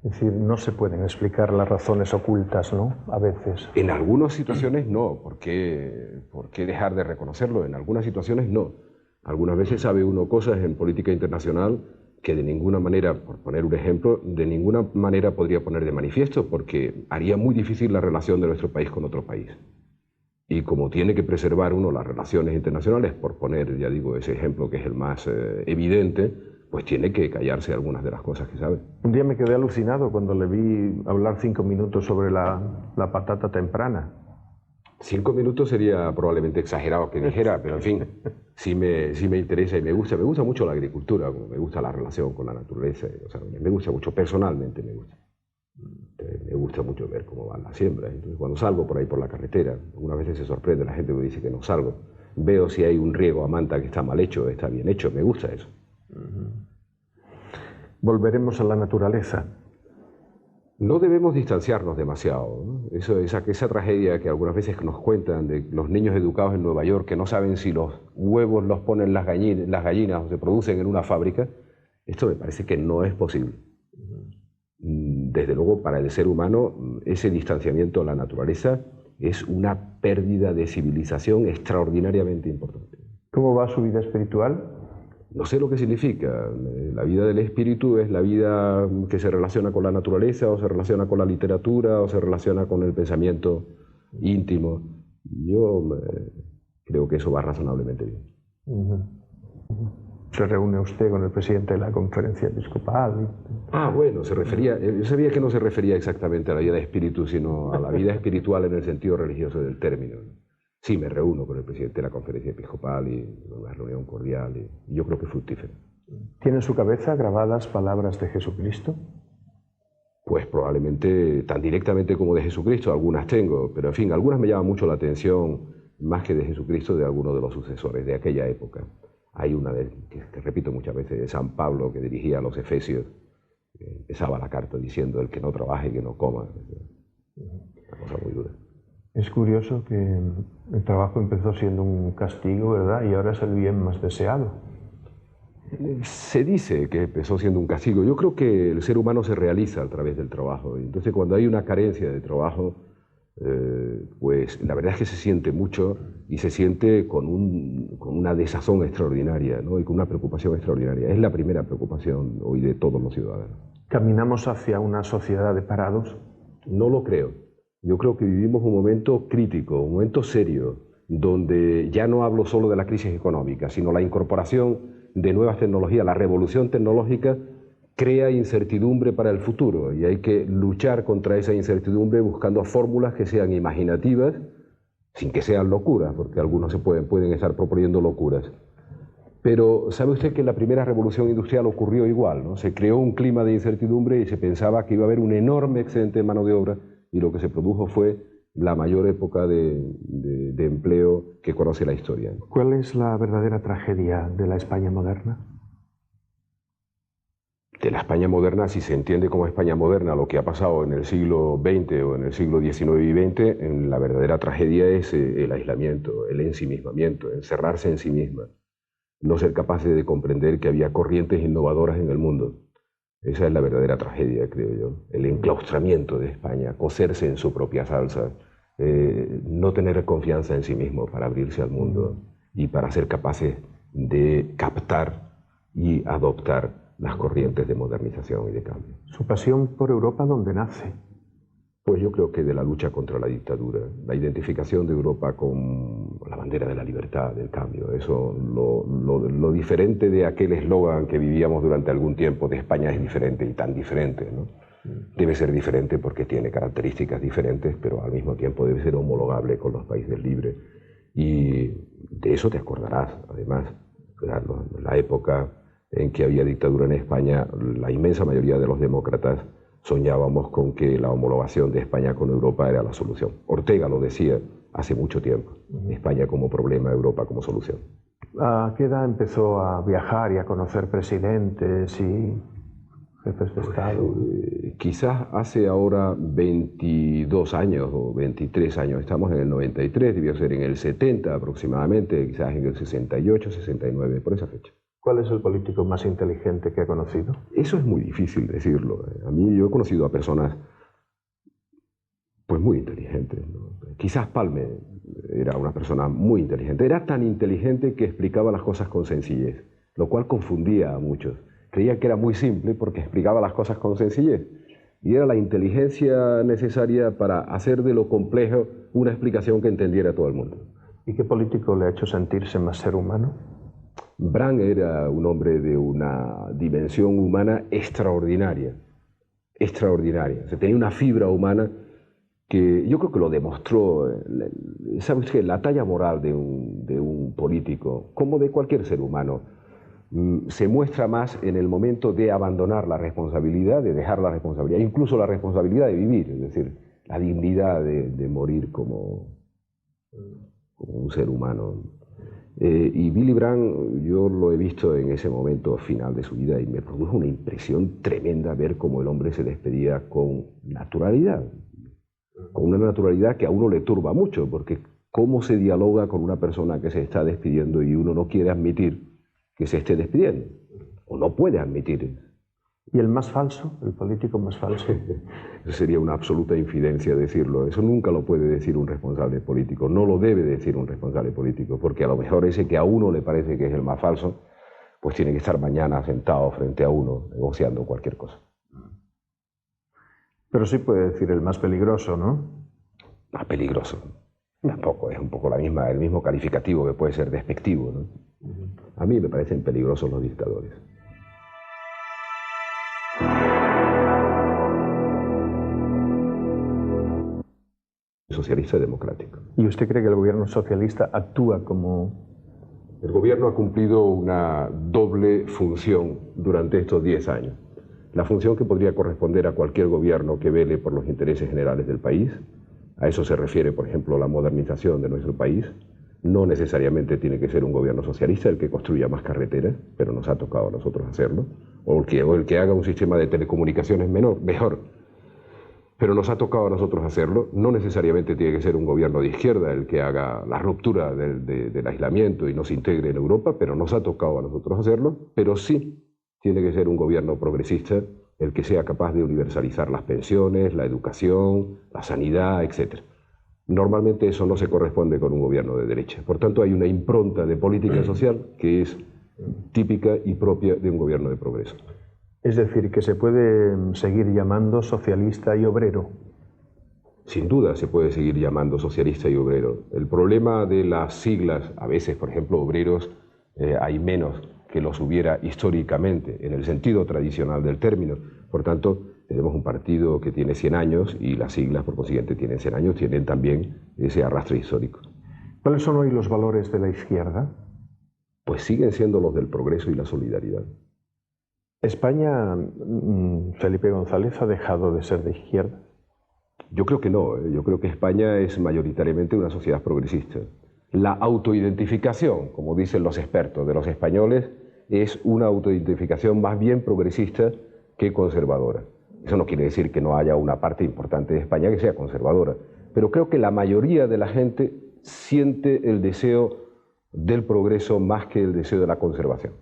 S2: Es decir, no se pueden explicar las razones ocultas, ¿no? A veces.
S3: En algunas situaciones no. ¿Por qué dejar de reconocerlo? En algunas situaciones no. Algunas veces sabe uno cosas en política internacional que de ninguna manera, por poner un ejemplo, de ninguna manera podría poner de manifiesto, porque haría muy difícil la relación de nuestro país con otro país. Y como tiene que preservar uno las relaciones internacionales, por poner, ya digo, ese ejemplo que es el más evidente, pues tiene que callarse algunas de las cosas que sabe.
S2: Un día me quedé alucinado cuando le vi hablar 5 minutos sobre la patata temprana.
S3: 5 minutos sería probablemente exagerado que dijera, pero en fin, sí me interesa y me gusta mucho la agricultura, me gusta la relación con la naturaleza, o sea, me gusta mucho, personalmente me gusta. Me gusta mucho ver cómo van las siembras. Entonces, cuando salgo por ahí por la carretera, algunas veces se sorprende la gente que dice que no salgo. Veo si hay un riego a manta que está mal hecho, está bien hecho, me gusta eso.
S2: Volveremos a la naturaleza.
S3: No debemos distanciarnos demasiado, ¿no? Esa tragedia que algunas veces nos cuentan de los niños educados en Nueva York que no saben si los huevos los ponen las gallinas o se producen en una fábrica, esto me parece que no es posible. Desde luego, para el ser humano, ese distanciamiento de la naturaleza es una pérdida de civilización extraordinariamente importante.
S2: ¿Cómo va su vida espiritual?
S3: No sé lo que significa. La vida del espíritu es la vida que se relaciona con la naturaleza, o se relaciona con la literatura, o se relaciona con el pensamiento íntimo. Yo creo que eso va razonablemente bien.
S2: ¿Se reúne usted con el presidente de la conferencia episcopal?
S3: Bueno, yo sabía que no se refería exactamente a la vida de espíritu, sino a la vida espiritual en el sentido religioso del término. Sí, me reúno con el presidente de la conferencia episcopal y una reunión cordial y yo creo que fructífera.
S2: ¿Tiene en su cabeza grabadas palabras de Jesucristo?
S3: Pues probablemente tan directamente como de Jesucristo, algunas tengo, pero en fin, algunas me llaman mucho la atención, más que de Jesucristo, de algunos de los sucesores de aquella época. Hay una que repito muchas veces, de San Pablo, que dirigía a los Efesios, que empezaba la carta diciendo: el que no trabaje, que no coma. Una cosa muy dura.
S2: Es curioso que el trabajo empezó siendo un castigo, ¿verdad? Y ahora es el bien más deseado.
S3: Se dice que empezó siendo un castigo. Yo creo que el ser humano se realiza a través del trabajo. Entonces, cuando hay una carencia de trabajo, pues la verdad es que se siente mucho y se siente con una desazón extraordinaria, ¿no? Y con una preocupación extraordinaria. Es la primera preocupación hoy de todos los ciudadanos.
S2: ¿Caminamos hacia una sociedad de parados?
S3: No lo creo. Yo creo que vivimos un momento crítico, un momento serio, donde ya no hablo solo de la crisis económica, sino la incorporación de nuevas tecnologías. La revolución tecnológica crea incertidumbre para el futuro y hay que luchar contra esa incertidumbre buscando fórmulas que sean imaginativas, sin que sean locuras, porque algunos pueden estar proponiendo locuras. Pero ¿sabe usted que la primera revolución industrial ocurrió igual, ¿no? Se creó un clima de incertidumbre y se pensaba que iba a haber un enorme excedente de mano de obra, y lo que se produjo fue la mayor época de empleo que conoce la historia.
S2: ¿Cuál es la verdadera tragedia de la España moderna?
S3: De la España moderna, si se entiende como España moderna lo que ha pasado en el siglo XX o en el siglo XIX y XX, la verdadera tragedia es el aislamiento, el ensimismamiento, encerrarse en sí misma, no ser capaces de comprender que había corrientes innovadoras en el mundo. Esa es la verdadera tragedia, creo yo. El enclaustramiento de España, cocerse en su propia salsa, no tener confianza en sí mismo para abrirse al mundo y para ser capaces de captar y adoptar las corrientes de modernización y de cambio.
S2: ¿Su pasión por Europa dónde nace?
S3: Pues yo creo que de la lucha contra la dictadura, la identificación de Europa con la bandera de la libertad, del cambio, eso, lo diferente de aquel eslogan que vivíamos durante algún tiempo de España es diferente y tan diferente, ¿no? Debe ser diferente porque tiene características diferentes, pero al mismo tiempo debe ser homologable con los países libres. Y de eso te acordarás, además, la época en que había dictadura en España, la inmensa mayoría de los demócratas soñábamos con que la homologación de España con Europa era la solución. Ortega lo decía hace mucho tiempo, España como problema, Europa como solución.
S2: ¿A qué edad empezó a viajar y a conocer presidentes y jefes de Estado?
S3: Quizás hace ahora 22 años o 23 años, estamos en el 93, debió ser en el 70 aproximadamente, quizás en el 68, 69, por esa fecha.
S2: ¿Cuál es el político más inteligente que ha conocido?
S3: Eso es muy difícil decirlo. A mí, yo he conocido a personas pues muy inteligentes, ¿no? Quizás Palme era una persona muy inteligente. Era tan inteligente que explicaba las cosas con sencillez, lo cual confundía a muchos. Creían que era muy simple porque explicaba las cosas con sencillez. Y era la inteligencia necesaria para hacer de lo complejo una explicación que entendiera todo el mundo.
S2: ¿Y qué político le ha hecho sentirse más ser humano?
S3: Brandt era un hombre de una dimensión humana extraordinaria, extraordinaria. O sea, tenía una fibra humana que yo creo que lo demostró. ¿Sabe usted? La talla moral de un político, como de cualquier ser humano, se muestra más en el momento de abandonar la responsabilidad, de dejar la responsabilidad, incluso la responsabilidad de vivir, es decir, la dignidad de morir como un ser humano. Y Willy Brandt, yo lo he visto en ese momento final de su vida y me produjo una impresión tremenda ver cómo el hombre se despedía con naturalidad, con una naturalidad que a uno le turba mucho, porque cómo se dialoga con una persona que se está despidiendo y uno no quiere admitir que se esté despidiendo, o no puede admitir.
S2: ¿Y el más falso? ¿El político más falso?
S3: Eso sería una absoluta infidencia decirlo. Eso nunca lo puede decir un responsable político. No lo debe decir un responsable político, porque a lo mejor ese que a uno le parece que es el más falso, pues tiene que estar mañana sentado frente a uno negociando cualquier cosa.
S2: Pero sí puede decir el más peligroso, ¿no?
S3: Más peligroso. Tampoco, es un poco el mismo calificativo que puede ser despectivo, ¿no? A mí me parecen peligrosos los dictadores. Socialista democrático.
S2: ¿Y usted cree que el gobierno socialista actúa como...?
S3: El gobierno ha cumplido una doble función durante estos 10 años. La función que podría corresponder a cualquier gobierno que vele por los intereses generales del país. A eso se refiere, por ejemplo, la modernización de nuestro país. No necesariamente tiene que ser un gobierno socialista el que construya más carreteras, pero nos ha tocado a nosotros hacerlo. O el que haga un sistema de telecomunicaciones mejor. Pero nos ha tocado a nosotros hacerlo. No necesariamente tiene que ser un gobierno de izquierda el que haga la ruptura del aislamiento y nos integre en Europa, pero nos ha tocado a nosotros hacerlo. Pero sí tiene que ser un gobierno progresista el que sea capaz de universalizar las pensiones, la educación, la sanidad, etc. Normalmente eso no se corresponde con un gobierno de derecha. Por tanto, hay una impronta de política social que es típica y propia de un gobierno de progreso.
S2: Es decir, que se puede seguir llamando socialista y obrero.
S3: Sin duda se puede seguir llamando socialista y obrero. El problema de las siglas, a veces, por ejemplo, obreros, hay menos que los hubiera históricamente, en el sentido tradicional del término. Por tanto, tenemos un partido que tiene 100 años y las siglas, por consiguiente, tienen 100 años, tienen también ese arrastre histórico.
S2: ¿Cuáles son hoy los valores de la izquierda?
S3: Pues siguen siendo los del progreso y la solidaridad.
S2: ¿España, Felipe González, ha dejado de ser de izquierda?
S3: Yo creo que no. Yo creo que España es mayoritariamente una sociedad progresista. La autoidentificación, como dicen los expertos de los españoles, es una autoidentificación más bien progresista que conservadora. Eso no quiere decir que no haya una parte importante de España que sea conservadora, pero creo que la mayoría de la gente siente el deseo del progreso más que el deseo de la conservación.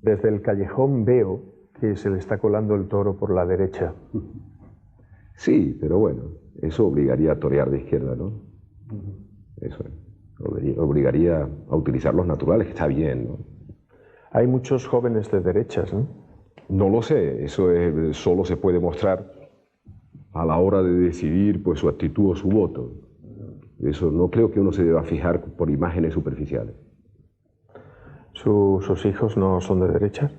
S2: Desde el callejón veo que se le está colando el toro por la derecha.
S3: Sí, pero bueno, eso obligaría a torear de izquierda, ¿no? Eso obligaría a utilizar los naturales, que está bien, ¿no?
S2: Hay muchos jóvenes de derechas, ¿no?
S3: No lo sé, eso solo se puede mostrar a la hora de decidir pues, su actitud o su voto. Eso no creo que uno se deba fijar por imágenes superficiales.
S2: ¿Sus hijos no son de derechas?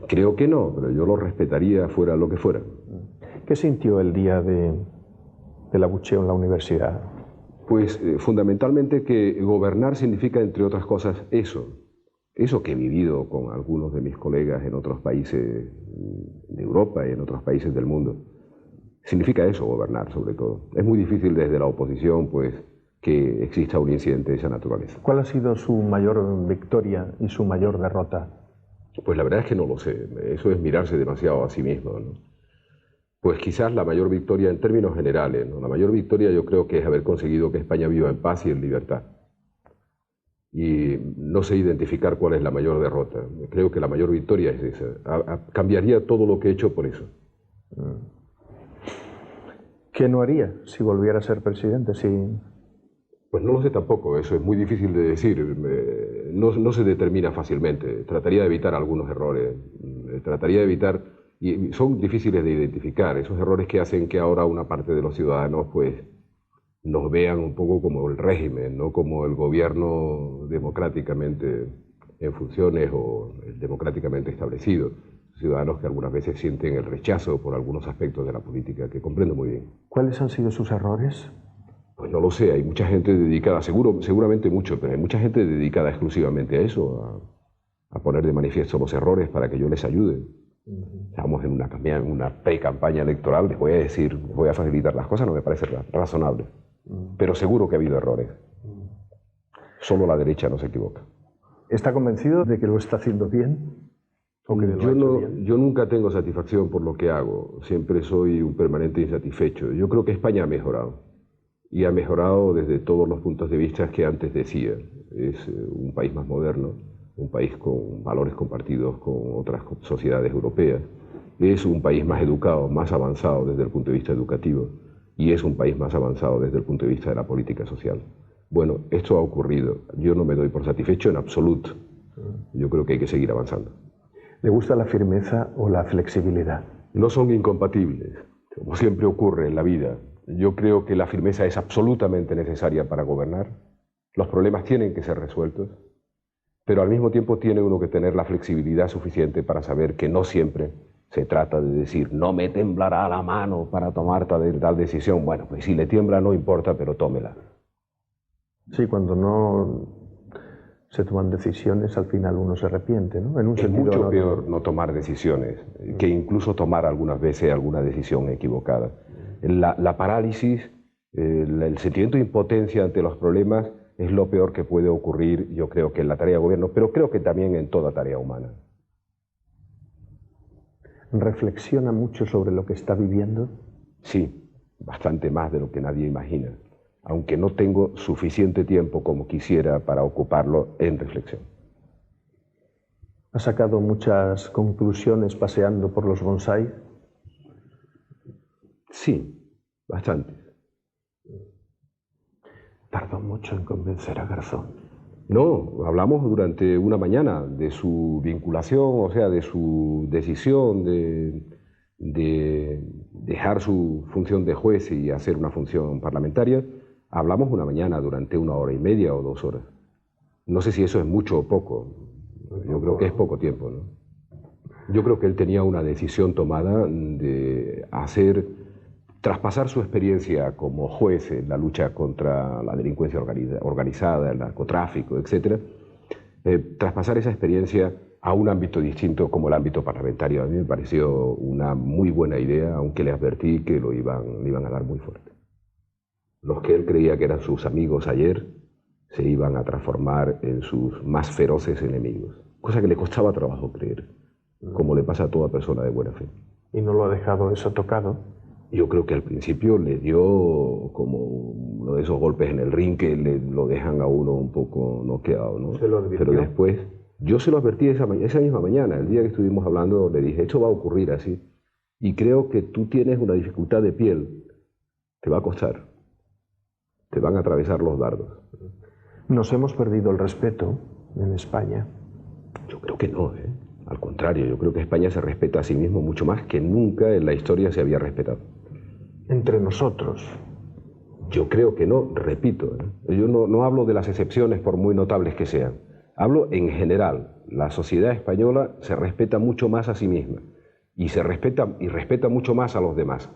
S3: Creo que no, pero yo los respetaría fuera lo que fuera.
S2: ¿Qué sintió el día del abucheo en la universidad?
S3: Pues fundamentalmente que gobernar significa, entre otras cosas, eso que he vivido con algunos de mis colegas en otros países de Europa y en otros países del mundo. Significa eso, gobernar, sobre todo. Es muy difícil desde la oposición, pues, que exista un incidente de esa naturaleza.
S2: ¿Cuál ha sido su mayor victoria y su mayor derrota?
S3: Pues la verdad es que no lo sé. Eso es mirarse demasiado a sí mismo, ¿no? Pues quizás la mayor victoria en términos generales, ¿no? La mayor victoria yo creo que es haber conseguido que España viva en paz y en libertad. y no sé identificar cuál es la mayor derrota. Creo que la mayor victoria es esa. Cambiaría todo lo que he hecho por eso.
S2: ¿Qué no haría si volviera a ser presidente?
S3: Pues no lo sé tampoco, eso es muy difícil de decir. No se determina fácilmente. Trataría de evitar algunos errores. Trataría de evitar, y son difíciles de identificar, esos errores que hacen que ahora una parte de los ciudadanos pues nos vean un poco como el régimen, no como el gobierno democráticamente en funciones o democráticamente establecido. Ciudadanos que algunas veces sienten el rechazo por algunos aspectos de la política, que comprendo muy bien.
S2: ¿Cuáles han sido sus errores?
S3: Pues no lo sé, hay mucha gente dedicada, seguramente mucho, pero hay mucha gente dedicada exclusivamente a eso, a poner de manifiesto los errores para que yo les ayude. Estamos en una pre-campaña electoral, les voy a decir, les voy a facilitar las cosas, no me parece razonable. Pero seguro que ha habido errores. Solo la derecha no se equivoca.
S2: ¿Está convencido de que lo está haciendo bien? ¿O que lo ha hecho bien?
S3: Yo nunca tengo satisfacción por lo que hago, siempre soy un permanente insatisfecho. Yo creo que España ha mejorado, y ha mejorado desde todos los puntos de vista que antes decía. Es un país más moderno, un país con valores compartidos con otras sociedades europeas. Es un país más educado, más avanzado desde el punto de vista educativo, y es un país más avanzado desde el punto de vista de la política social. Bueno, esto ha ocurrido. Yo no me doy por satisfecho en absoluto. Yo creo que hay que seguir avanzando.
S2: ¿Le gusta la firmeza o la flexibilidad?
S3: No son incompatibles, como siempre ocurre en la vida. Yo creo que la firmeza es absolutamente necesaria para gobernar. Los problemas tienen que ser resueltos, pero al mismo tiempo tiene uno que tener la flexibilidad suficiente para saber que no siempre se trata de decir no me temblará la mano para tomar tal decisión. Bueno, pues si le tiembla no importa, pero tómela.
S2: Sí, cuando no se toman decisiones, al final uno se arrepiente, ¿no? En un
S3: es
S2: sentido
S3: mucho peor no tomar decisiones que incluso tomar algunas veces alguna decisión equivocada. La parálisis, el sentimiento de impotencia ante los problemas es lo peor que puede ocurrir, yo creo que en la tarea de gobierno, pero creo que también en toda tarea humana.
S2: ¿Reflexiona mucho sobre lo que está viviendo?
S3: Sí, bastante más de lo que nadie imagina, aunque no tengo suficiente tiempo como quisiera para ocuparlo en reflexión.
S2: ¿Ha sacado muchas conclusiones paseando por los bonsái?
S3: Sí, bastante.
S2: Tardó mucho en convencer a Garzón.
S3: No, hablamos durante una mañana de su vinculación, o sea, de su decisión de dejar su función de juez y hacer una función parlamentaria. Hablamos una mañana durante 1 hora y media o 2 horas. No sé si eso es mucho o poco. Yo creo que es poco tiempo, ¿no? Yo creo que él tenía una decisión tomada de traspasar su experiencia como juez en la lucha contra la delincuencia organizada, el narcotráfico, etc., traspasar esa experiencia a un ámbito distinto como el ámbito parlamentario. A mí me pareció una muy buena idea, aunque le advertí que le iban a dar muy fuerte. Los que él creía que eran sus amigos ayer se iban a transformar en sus más feroces enemigos, cosa que le costaba trabajo creer, como le pasa a toda persona de buena fe.
S2: ¿Y no lo ha dejado eso tocado?
S3: Yo creo que al principio le dio como uno de esos golpes en el ring que lo dejan a uno un poco noqueado, ¿no?
S2: ¿Se lo advirtió?
S3: Pero después, yo se lo advertí esa misma mañana, el día que estuvimos hablando, le dije, esto va a ocurrir así, y creo que tú tienes una dificultad de piel, te va a costar, te van a atravesar los dardos.
S2: ¿Nos hemos perdido el respeto en España?
S3: Yo creo que no, ¿eh? Al contrario, yo creo que España se respeta a sí mismo mucho más que nunca en la historia se había respetado.
S2: ¿Entre nosotros?
S3: Yo creo que no, repito, ¿eh? Yo no hablo de las excepciones por muy notables que sean. Hablo en general. La sociedad española se respeta mucho más a sí misma y respeta mucho más a los demás.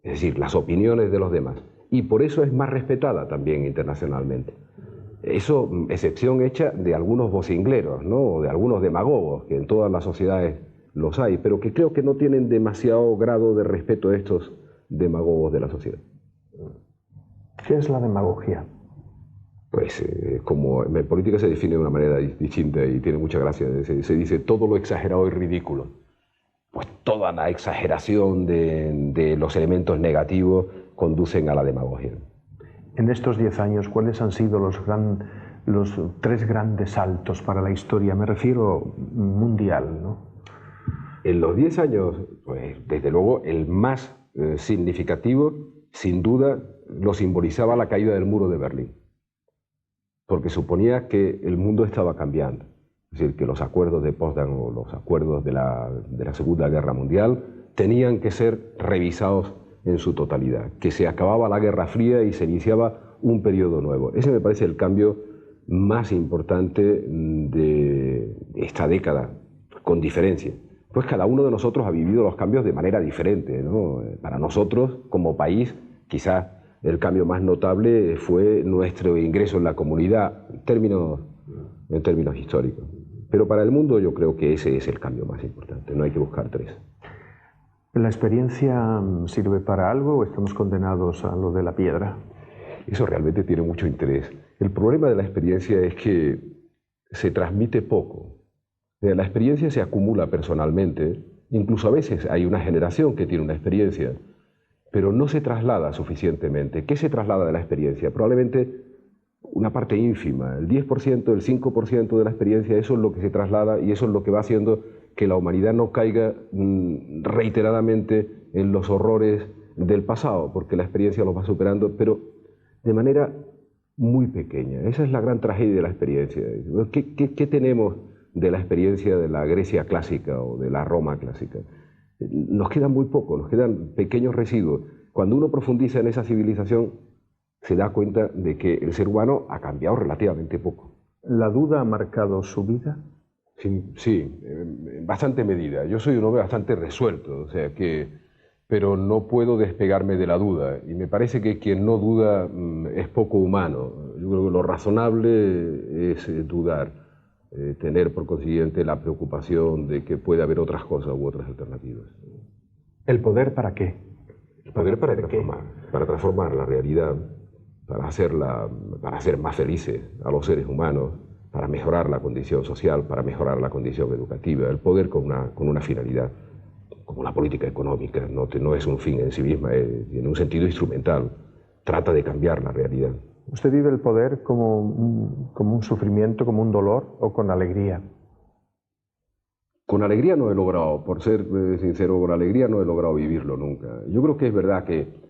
S3: Es decir, las opiniones de los demás. Y por eso es más respetada también internacionalmente. Eso, excepción hecha de algunos vocingleros, ¿no? O de algunos demagogos, que en todas las sociedades los hay, pero que creo que no tienen demasiado grado de respeto a estos demagogos de la sociedad.
S2: ¿Qué es la demagogia?
S3: Pues como en política se define de una manera distinta y tiene mucha gracia, se dice todo lo exagerado y ridículo. Pues toda la exageración de los elementos negativos conducen a la demagogia.
S2: En estos 10 años, ¿cuáles han sido los los tres grandes saltos para la historia, me refiero mundial, ¿no?
S3: En los 10 años, pues, desde luego, el más significativo, sin duda, lo simbolizaba la caída del muro de Berlín, porque suponía que el mundo estaba cambiando. Es decir, que los acuerdos de Potsdam o los acuerdos de la Segunda Guerra Mundial tenían que ser revisados en su totalidad, que se acababa la Guerra Fría y se iniciaba un periodo nuevo. Ese me parece el cambio más importante de esta década, con diferencia. Pues cada uno de nosotros ha vivido los cambios de manera diferente, ¿no? Para nosotros, como país, quizás el cambio más notable fue nuestro ingreso en la comunidad, en términos históricos. Pero para el mundo yo creo que ese es el cambio más importante, no hay que buscar tres.
S2: ¿La experiencia sirve para algo o estamos condenados a lo de la piedra?
S3: Eso realmente tiene mucho interés. El problema de la experiencia es que se transmite poco. La experiencia se acumula personalmente, incluso a veces hay una generación que tiene una experiencia, pero no se traslada suficientemente. ¿Qué se traslada de la experiencia? Probablemente una parte ínfima, el 10%, el 5% de la experiencia, eso es lo que se traslada y eso es lo que va haciendo que la humanidad no caiga reiteradamente en los horrores del pasado, porque la experiencia los va superando, pero de manera muy pequeña. Esa es la gran tragedia de la experiencia. ¿Qué tenemos de la experiencia de la Grecia clásica o de la Roma clásica? Nos quedan muy poco, nos quedan pequeños residuos. Cuando uno profundiza en esa civilización, se da cuenta de que el ser humano ha cambiado relativamente poco.
S2: ¿La duda ha marcado su vida?
S3: Sí, en bastante medida. Yo soy un hombre bastante resuelto, o sea pero no puedo despegarme de la duda. Y me parece que quien no duda es poco humano. Yo creo que lo razonable es dudar, tener por consiguiente la preocupación de que puede haber otras cosas u otras alternativas.
S2: ¿El poder para qué?
S3: El poder para transformar la realidad, para hacer más felices a los seres humanos, para mejorar la condición social, para mejorar la condición educativa. El poder con una finalidad, como la política económica, no es un fin en sí misma, tiene un sentido instrumental, trata de cambiar la realidad.
S2: ¿Usted vive el poder como un sufrimiento, como un dolor o con alegría?
S3: Con alegría no he logrado, por ser sincero, con alegría no he logrado vivirlo nunca. Yo creo que es verdad que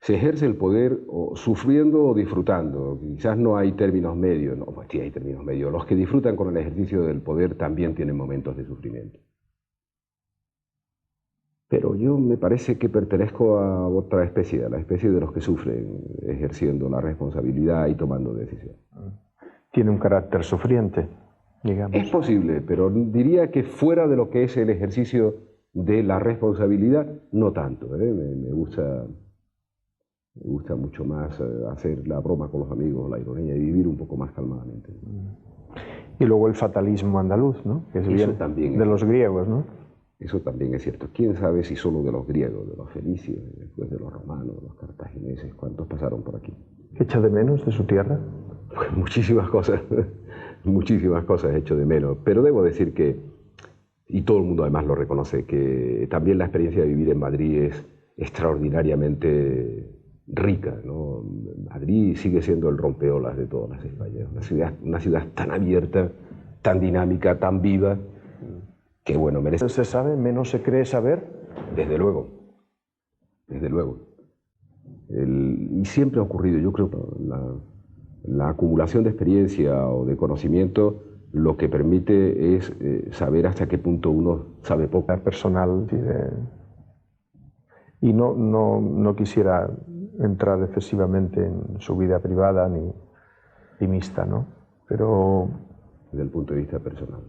S3: se ejerce el poder o sufriendo o disfrutando. Quizás no hay términos medios, no, pues sí hay términos medios. Los que disfrutan con el ejercicio del poder también tienen momentos de sufrimiento. Pero yo me parece que pertenezco a otra especie, a la especie de los que sufren ejerciendo la responsabilidad y tomando decisiones.
S2: ¿Tiene un carácter sufriente, digamos?
S3: Es posible, pero diría que fuera de lo que es el ejercicio de la responsabilidad, no tanto. Me gusta mucho más hacer la broma con los amigos, la ironía y vivir un poco más calmadamente.
S2: Y luego el fatalismo andaluz, ¿no? Que es bien
S3: también
S2: de los griegos, ¿no?
S3: Eso también es cierto. ¿Quién sabe si solo de los griegos, de los fenicios, después de los romanos, de los cartagineses, cuántos pasaron por aquí?
S2: ¿Qué echa de menos de su tierra?
S3: Pues muchísimas cosas echo de menos. Pero debo decir que, y todo el mundo además lo reconoce, que también la experiencia de vivir en Madrid es extraordinariamente rica, ¿no? Madrid sigue siendo el rompeolas de todas las Españas. Una ciudad tan abierta, tan dinámica, tan viva, que bueno, merece...
S2: ¿Se sabe, menos se cree saber?
S3: Desde luego, desde luego. Y siempre ha ocurrido, yo creo, la acumulación de experiencia o de conocimiento lo que permite es saber hasta qué punto uno sabe poco.
S2: Personal, y no quisiera entrar excesivamente en su vida privada ni optimista, ¿no? Pero...
S3: Desde el punto de vista personal.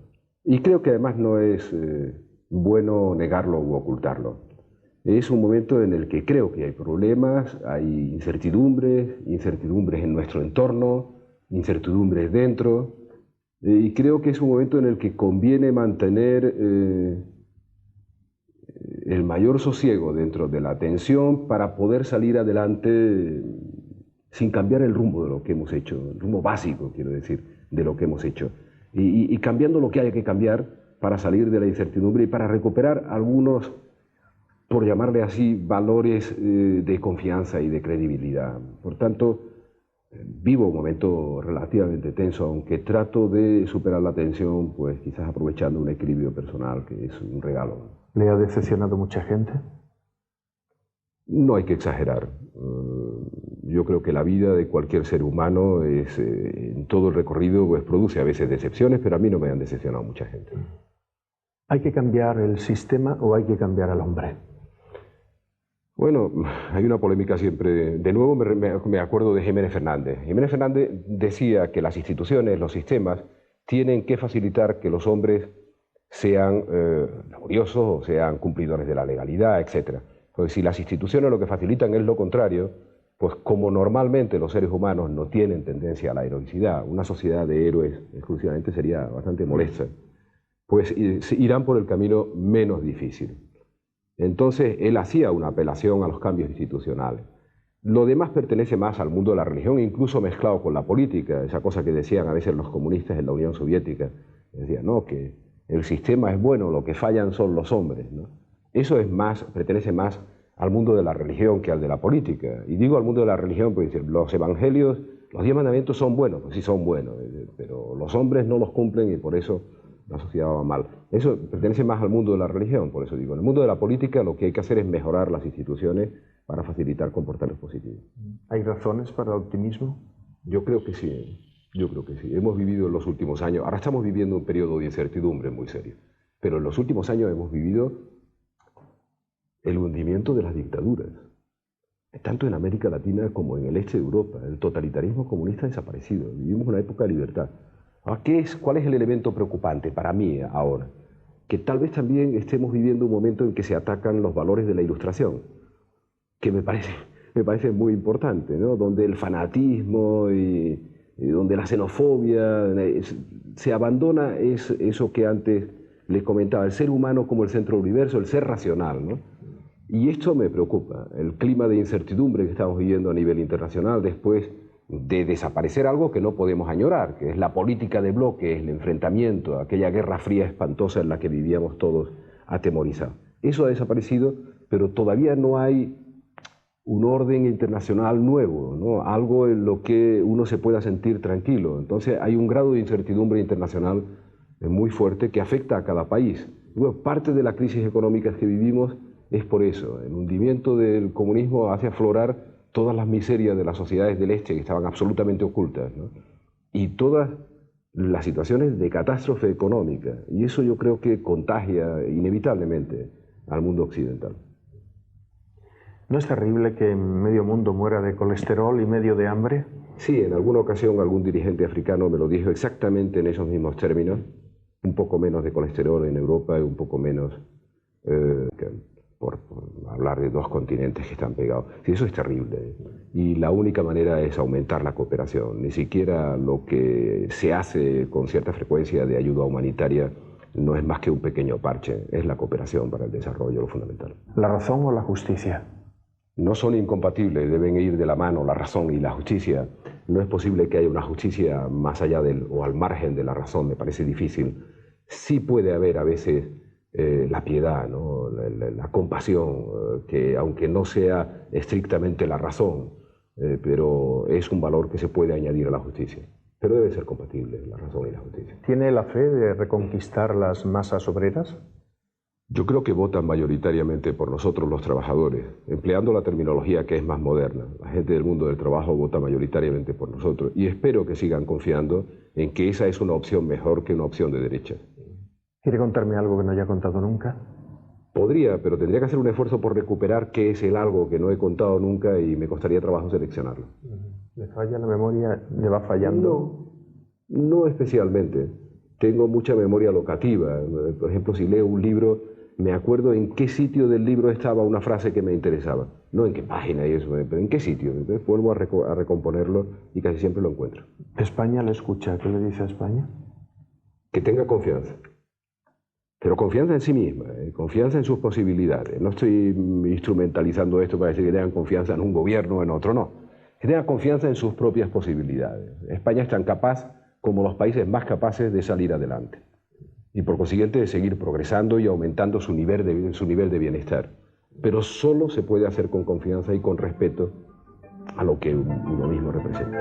S3: Y creo que además no es bueno negarlo u ocultarlo. Es un momento en el que creo que hay problemas, hay incertidumbres en nuestro entorno, incertidumbres dentro, y creo que es un momento en el que conviene mantener el mayor sosiego dentro de la tensión para poder salir adelante sin cambiar el rumbo de lo que hemos hecho, el rumbo básico, quiero decir, de lo que hemos hecho. Y cambiando lo que haya que cambiar para salir de la incertidumbre y para recuperar algunos, por llamarle así, valores de confianza y de credibilidad. Por tanto, vivo un momento relativamente tenso, aunque trato de superar la tensión, pues quizás aprovechando un equilibrio personal, que es un regalo.
S2: ¿Le ha decepcionado mucha gente?
S3: No hay que exagerar. Yo creo que la vida de cualquier ser humano es, en todo el recorrido, pues produce a veces decepciones, pero a mí no me han decepcionado mucha gente.
S2: ¿Hay que cambiar el sistema o hay que cambiar al hombre?
S3: Bueno, hay una polémica siempre. De nuevo me acuerdo de Jiménez Fernández. Jiménez Fernández decía que las instituciones, los sistemas, tienen que facilitar que los hombres sean laboriosos o sean cumplidores de la legalidad, etc. Pues si las instituciones lo que facilitan es lo contrario, pues como normalmente los seres humanos no tienen tendencia a la heroicidad, una sociedad de héroes exclusivamente sería bastante molesta, pues irán por el camino menos difícil. Entonces él hacía una apelación a los cambios institucionales. Lo demás pertenece más al mundo de la religión, incluso mezclado con la política, esa cosa que decían a veces los comunistas en la Unión Soviética. Decían, no, que el sistema es bueno, lo que fallan son los hombres, ¿no? Eso es más, pertenece más al mundo de la religión que al de la política. Y digo al mundo de la religión porque los evangelios, los 10 mandamientos son buenos, pues sí son buenos, pero los hombres no los cumplen y por eso la sociedad va mal. Eso pertenece más al mundo de la religión, por eso digo. En el mundo de la política lo que hay que hacer es mejorar las instituciones para facilitar comportamientos positivos.
S2: ¿Hay razones para el optimismo?
S3: Yo creo que sí, yo creo que sí. Hemos vivido en los últimos años, ahora estamos viviendo un periodo de incertidumbre muy serio, pero en los últimos años hemos vivido el hundimiento de las dictaduras, tanto en América Latina como en el este de Europa. El totalitarismo comunista ha desaparecido, vivimos una época de libertad. Ahora, ¿cuál es el elemento preocupante para mí ahora? Que tal vez también estemos viviendo un momento en que se atacan los valores de la Ilustración, que me parece muy importante, ¿no? Donde el fanatismo y donde la xenofobia, se abandona eso que antes les comentaba, el ser humano como el centro del universo, el ser racional, ¿no? Y esto me preocupa, el clima de incertidumbre que estamos viviendo a nivel internacional después de desaparecer algo que no podemos añorar, que es la política de bloques, el enfrentamiento, aquella guerra fría espantosa en la que vivíamos todos atemorizados. Eso ha desaparecido, pero todavía no hay un orden internacional nuevo, ¿no? Algo en lo que uno se pueda sentir tranquilo. Entonces hay un grado de incertidumbre internacional muy fuerte que afecta a cada país. Bueno, parte de la crisis económica que vivimos es por eso. El hundimiento del comunismo hace aflorar todas las miserias de las sociedades del este que estaban absolutamente ocultas, ¿no? Y todas las situaciones de catástrofe económica. Y eso yo creo que contagia inevitablemente al mundo occidental.
S2: ¿No es terrible que medio mundo muera de colesterol y medio de hambre?
S3: Sí, en alguna ocasión algún dirigente africano me lo dijo exactamente en esos mismos términos. Un poco menos de colesterol en Europa y un poco menos... por hablar de dos continentes que están pegados. Sí, eso es terrible. Y la única manera es aumentar la cooperación. Ni siquiera lo que se hace con cierta frecuencia de ayuda humanitaria no es más que un pequeño parche. Es la cooperación para el desarrollo lo fundamental.
S2: ¿La razón o la justicia?
S3: No son incompatibles, deben ir de la mano la razón y la justicia. No es posible que haya una justicia más allá o al margen de la razón, me parece difícil. Sí puede haber a veces la piedad, ¿no? La compasión, que aunque no sea estrictamente la razón, pero es un valor que se puede añadir a la justicia. Pero debe ser compatible la razón y la justicia.
S2: ¿Tiene la fe de reconquistar las masas obreras?
S3: Yo creo que votan mayoritariamente por nosotros los trabajadores, empleando la terminología que es más moderna. La gente del mundo del trabajo vota mayoritariamente por nosotros y espero que sigan confiando en que esa es una opción mejor que una opción de derecha.
S2: ¿Quiere contarme algo que no haya contado nunca?
S3: Podría, pero tendría que hacer un esfuerzo por recuperar qué es el algo que no he contado nunca y me costaría trabajo seleccionarlo.
S2: ¿Le falla la memoria? ¿Le va fallando?
S3: No especialmente. Tengo mucha memoria locativa. Por ejemplo, si leo un libro, me acuerdo en qué sitio del libro estaba una frase que me interesaba. No en qué página y eso, pero en qué sitio. Entonces vuelvo a recomponerlo y casi siempre lo encuentro.
S2: ¿España le escucha? ¿Qué le dice a España?
S3: Que tenga confianza. Pero confianza en sí misma, confianza en sus posibilidades. No estoy instrumentalizando esto para decir que tengan confianza en un gobierno o en otro, no. Que tengan confianza en sus propias posibilidades. España es tan capaz como los países más capaces de salir adelante. Y por consiguiente de seguir progresando y aumentando su nivel de bienestar. Pero solo se puede hacer con confianza y con respeto a lo que uno mismo representa.